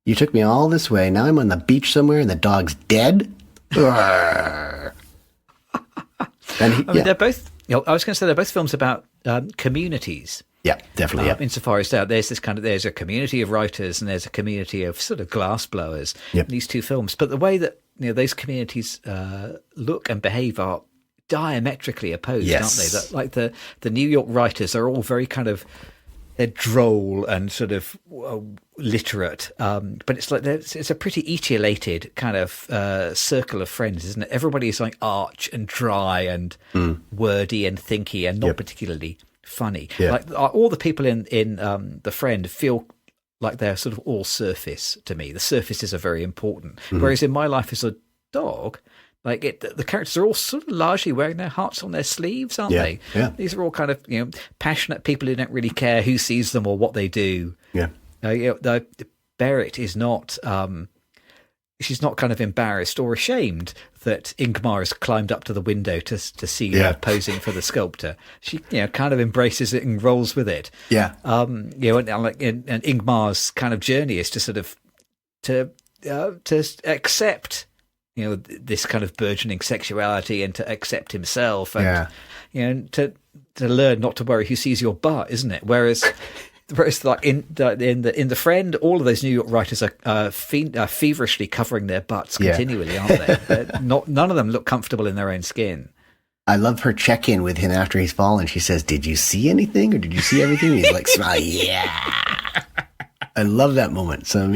You took me all this way. Now I'm on the beach somewhere and the dog's dead. And
they're both. I was going to say they're both films about communities.
Yeah, definitely.
Insofar as there's a community of writers and there's a community of sort of glassblowers in these two films. But the way that those communities look and behave are diametrically opposed, aren't they? That, like the New York writers are all very kind of, they're droll and sort of literate, but it's like it's a pretty etiolated kind of circle of friends, isn't it? Everybody's like arch and dry and wordy and thinky and not particularly funny. Like all the people in The Friend feel like they're sort of all surface to me. The surfaces are very important. Whereas in my life as a dog, like the characters are all sort of largely wearing their hearts on their sleeves, aren't they?
Yeah.
These are all kind of passionate people who don't really care who sees them or what they do.
Yeah.
Berit is not. She's not kind of embarrassed or ashamed that Ingmar has climbed up to the window to see her posing for the sculptor. She kind of embraces it and rolls with it.
Yeah.
And Ingmar's kind of journey is to sort of to accept this kind of burgeoning sexuality and to accept himself and to learn not to worry who sees your butt, isn't it? Whereas like in the Friend, all of those New York writers are feverishly covering their butts continually, aren't they? None of them look comfortable in their own skin.
I love her check-in with him after he's fallen. She says, "Did you see anything, or did you see everything?" And he's like, "Smile, yeah." I love that moment. So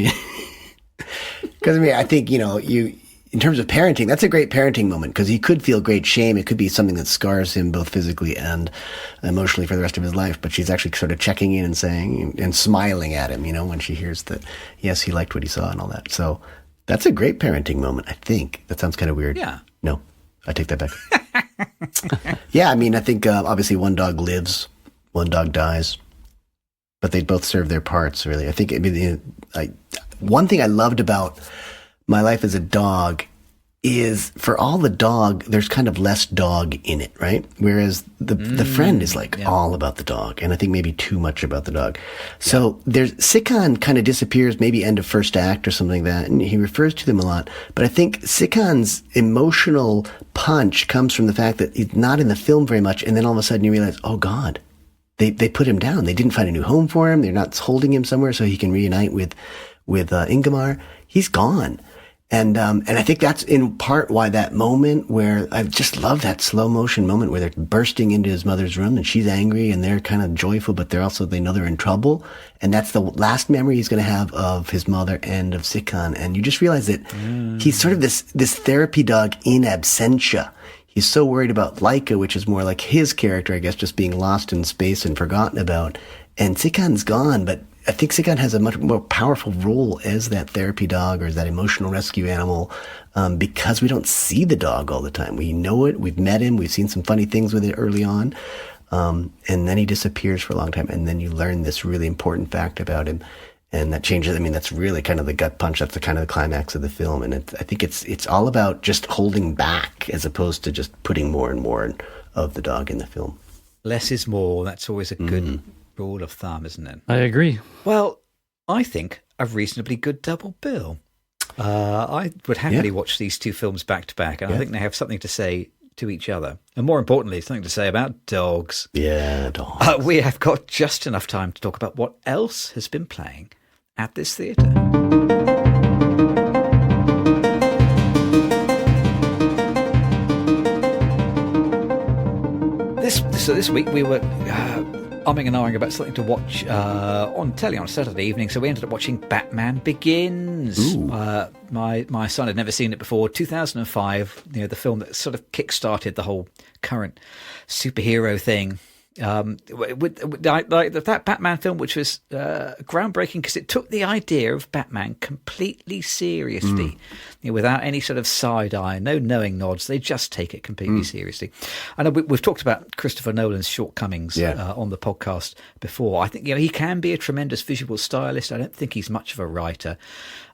because I think you. In terms of parenting, that's a great parenting moment because he could feel great shame. It could be something that scars him both physically and emotionally for the rest of his life. But she's actually sort of checking in and saying and smiling at him, when she hears that, yes, he liked what he saw and all that. So that's a great parenting moment, I think. That sounds kind of weird.
Yeah.
No, I take that back. Yeah, I think obviously one dog lives, one dog dies. But they both serve their parts, really. I think one thing I loved about my life as a dog is for all the dog, there's kind of less dog in it, right? Whereas the Friend is all about the dog, and I think maybe too much about the dog. So there's Sikan kind of disappears, maybe end of first act or something like that, and he refers to them a lot. But I think Sikan's emotional punch comes from the fact that he's not in the film very much, and then all of a sudden you realize, oh God, they put him down. They didn't find a new home for him. They're not holding him somewhere so he can reunite with Ingmar. He's gone. And I think that's in part why that moment where I just love that slow motion moment where they're bursting into his mother's room and she's angry and they're kind of joyful, but they know they're in trouble. And that's the last memory he's going to have of his mother and of Sikan. And you just realize that he's sort of this therapy dog in absentia. He's so worried about Laika, which is more like his character, I guess, just being lost in space and forgotten about. And Sikan's gone, but I think Sikan has a much more powerful role as that therapy dog or as that emotional rescue animal because we don't see the dog all the time. We know it. We've met him. We've seen some funny things with it early on. And then he disappears for a long time. And then you learn this really important fact about him. And that changes. That's really kind of the gut punch. That's the kind of the climax of the film. And I think it's all about just holding back as opposed to just putting more and more of the dog in the film.
Less is more. That's always a good rule of thumb, isn't it?
I agree.
Well, I think a reasonably good double bill. I would happily watch these two films back to back, and I think they have something to say to each other. And more importantly, something to say about dogs.
Yeah, dogs.
We have got just enough time to talk about what else has been playing at this theatre. This week we were umming and ahhing about something to watch on telly on a Saturday evening, so we ended up watching Batman Begins. My son had never seen it before. 2005, the film that sort of kick-started the whole current superhero thing. That Batman film, which was groundbreaking because it took the idea of Batman completely seriously, without any sort of side eye, no knowing nods. They just take it completely seriously. I know we've talked about Christopher Nolan's shortcomings on the podcast before. I think he can be a tremendous visual stylist. I don't think he's much of a writer.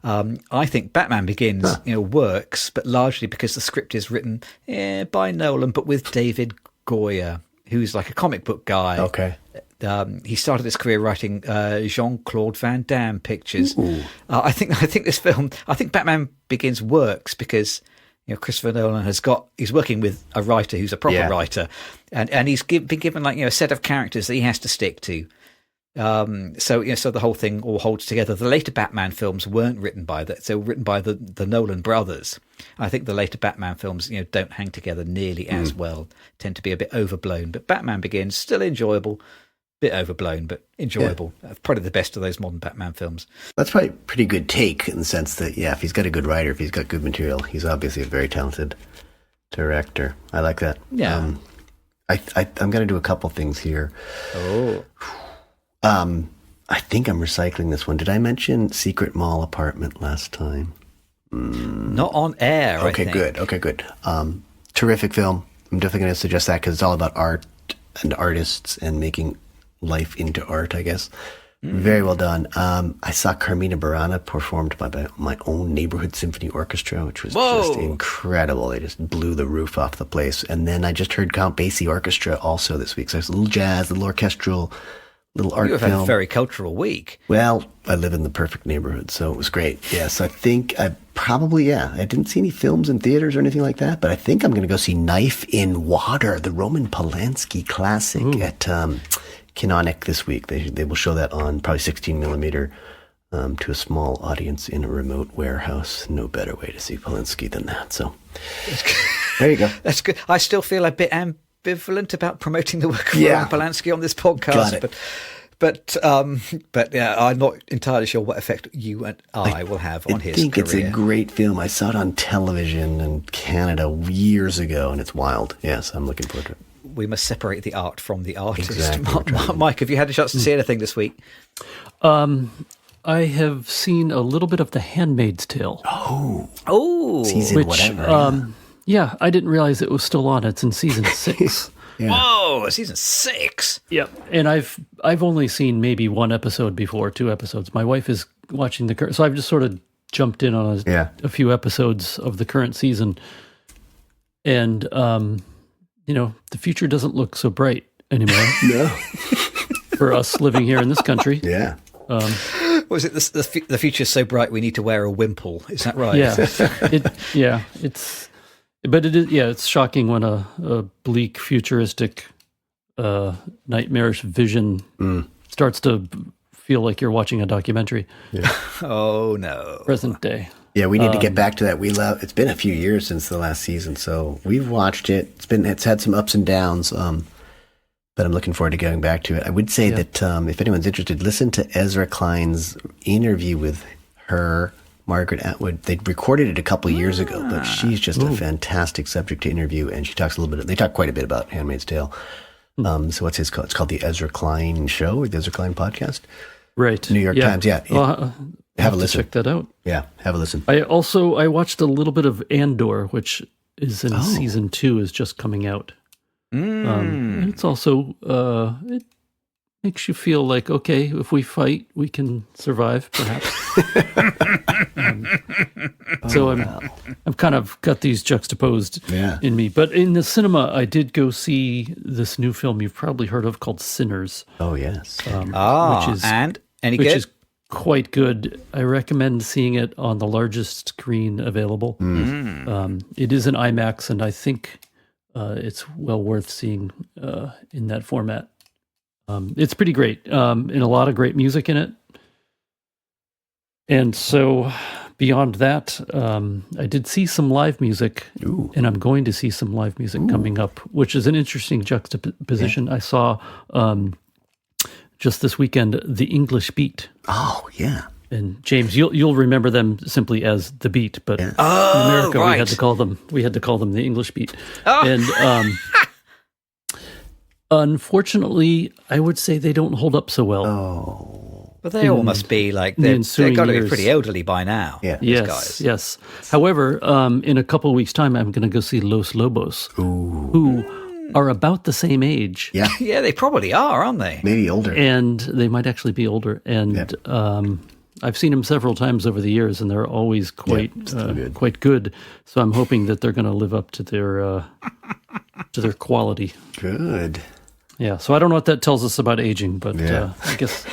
I think Batman Begins works, but largely because the script is written by Nolan, but with David Goyer, who's like a comic book guy.
Okay.
He started his career writing Jean-Claude Van Damme pictures. I think Batman Begins works because Christopher Nolan he's working with a writer who's a proper writer, and he's been given a set of characters that he has to stick to. So the whole thing all holds together. The later Batman films weren't written by that; they were written by the Nolan brothers. I think the later Batman films, don't hang together nearly as well. Tend to be a bit overblown. But Batman Begins still enjoyable, bit overblown, but enjoyable. Probably the best of those modern Batman films.
That's probably a pretty good take in the sense that if he's got a good writer, if he's got good material, he's obviously a very talented director. I like that.
Yeah.
I'm going to do a couple things here. I think I'm recycling this one. Did I mention Secret Mall Apartment last time?
Not on air.
Okay, good. Terrific film. I'm definitely going to suggest that because it's all about art and artists and making life into art, I guess. Very well done. I saw Carmina Burana performed by my own neighborhood symphony orchestra, which was just incredible. They just blew the roof off the place. And then I just heard Count Basie Orchestra also this week. So it's a little jazz, a little orchestral, little art
film. You have had a very cultural week.
Well, I live in the perfect neighborhood, so it was great. Yeah, so I think I didn't see any films in theaters or anything like that, but I think I'm going to go see Knife in Water, the Roman Polanski classic at Canonic this week. They will show that on probably 16 millimeter to a small audience in a remote warehouse. No better way to see Polanski than that. So there you go.
That's good. I still feel a bit ambivalent about promoting the work of Roman Polanski on this podcast, but I'm not entirely sure what effect you and I will have on his career. I think
it's a great film. I saw it on television in Canada years ago, and it's wild. Yes, I'm looking forward to it.
We must separate the art from the artist.
Exactly.
Mike, have you had a chance to see anything this week?
I have seen a little bit of The Handmaid's Tale.
Oh,
season whatever.
Yeah, I didn't realize it was still on. It's in season 6.
Yeah.
Whoa, season 6.
Yep. And I've only seen maybe one episode before, 2 episodes. My wife is watching the current, so I've just sort of jumped in on a few episodes of the current season. And the future doesn't look so bright anymore.
No.
For us living here in this country.
Yeah.
Was it the future's so bright we need to wear a wimple? Is that right?
Yeah. It's shocking when a bleak, futuristic, nightmarish vision starts to feel like you're watching a documentary.
Yeah.
Oh no.
Present day.
Yeah, we need to get back to that. It's been a few years since the last season, so we've watched it. It's had some ups and downs, but I'm looking forward to going back to it. I would say that if anyone's interested, listen to Ezra Klein's interview with her, Margaret Atwood. They recorded it a couple of years ago, but she's just a fantastic subject to interview, and she talks they talk quite a bit about Handmaid's Tale. So what's his called? It's called the Ezra Klein Show, or the Ezra Klein Podcast.
Right.
New York Times,
Well,
have a listen.
Check that out.
Yeah, have a listen.
I watched a little bit of Andor, which is in season 2, is just coming out. And it's also makes you feel like, okay, if we fight, we can survive, perhaps. So I'm kind of got these juxtaposed in me. But in the cinema, I did go see this new film you've probably heard of called Sinners.
Oh, yes.
And any good?
Which is quite good. I recommend seeing it on the largest screen available. It is an IMAX, and I think it's well worth seeing in that format. It's pretty great, and a lot of great music in it. And so beyond that, I did see some live music, and I'm going to see some live music coming up, which is an interesting juxtaposition. I saw just this weekend The English Beat.
Oh, yeah.
And James, you'll remember them simply as The Beat, but in America we had to call them The English Beat. And unfortunately, I would say they don't hold up so well.
Oh.
But they all must be like, they've got to be pretty elderly by now.
Yeah.
Yes. However, in a couple of weeks' time, I'm going to go see Los Lobos, who are about the same age.
Yeah.
Yeah, they probably are, aren't they?
Maybe older.
And they might actually be older. And I've seen them several times over the years, and they're always quite good. So I'm hoping that they're going to live up to their quality.
Good.
Yeah. So I don't know what that tells us about aging, but I guess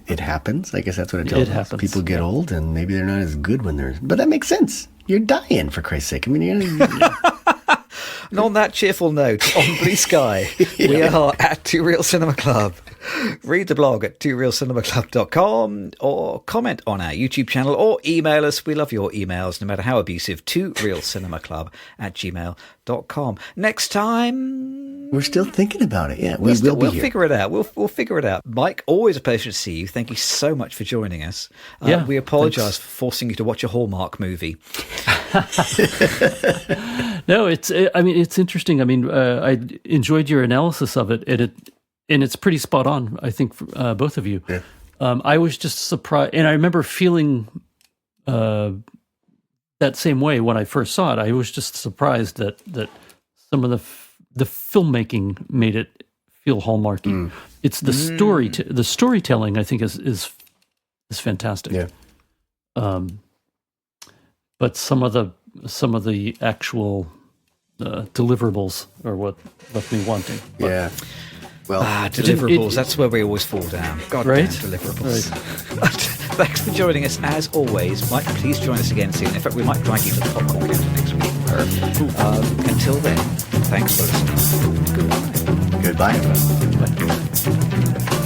it happens. I guess that's what it tells us.
Happens.
People get old, and maybe they're not as good when they're. But that makes sense. You're dying, for Christ's sake. I mean,
And on that cheerful note, on BlueSky, we are at Two Real Cinema Club. Read the blog at tworealcinemaclub.com or comment on our YouTube channel or email us. We love your emails, no matter how abusive, tworealcinemaclub@gmail.com. Next time...
We're still thinking about it. Yeah,
we'll figure it out. We'll figure it out. Mike, always a pleasure to see you. Thank you so much for joining us. We apologise for forcing you to watch a Hallmark movie.
No, it's interesting. I mean, I enjoyed your analysis of it, and it's pretty spot on, I think, for both of you.
Yeah.
I was just surprised, and I remember feeling that same way when I first saw it. I was just surprised that some of the filmmaking made it feel Hallmarky. It's the the storytelling, I think, is fantastic.
Yeah.
But some of the actual deliverables are what left me wanting. But,
yeah. Well,
deliverables, that's where we always fall down. God damn deliverables. Right. Thanks for joining us, as always. Mike, please join us again soon. In fact, we might drag you to the popcorn counter next week. Until then, thanks for listening. Goodbye.
Goodbye, everyone.
Goodbye.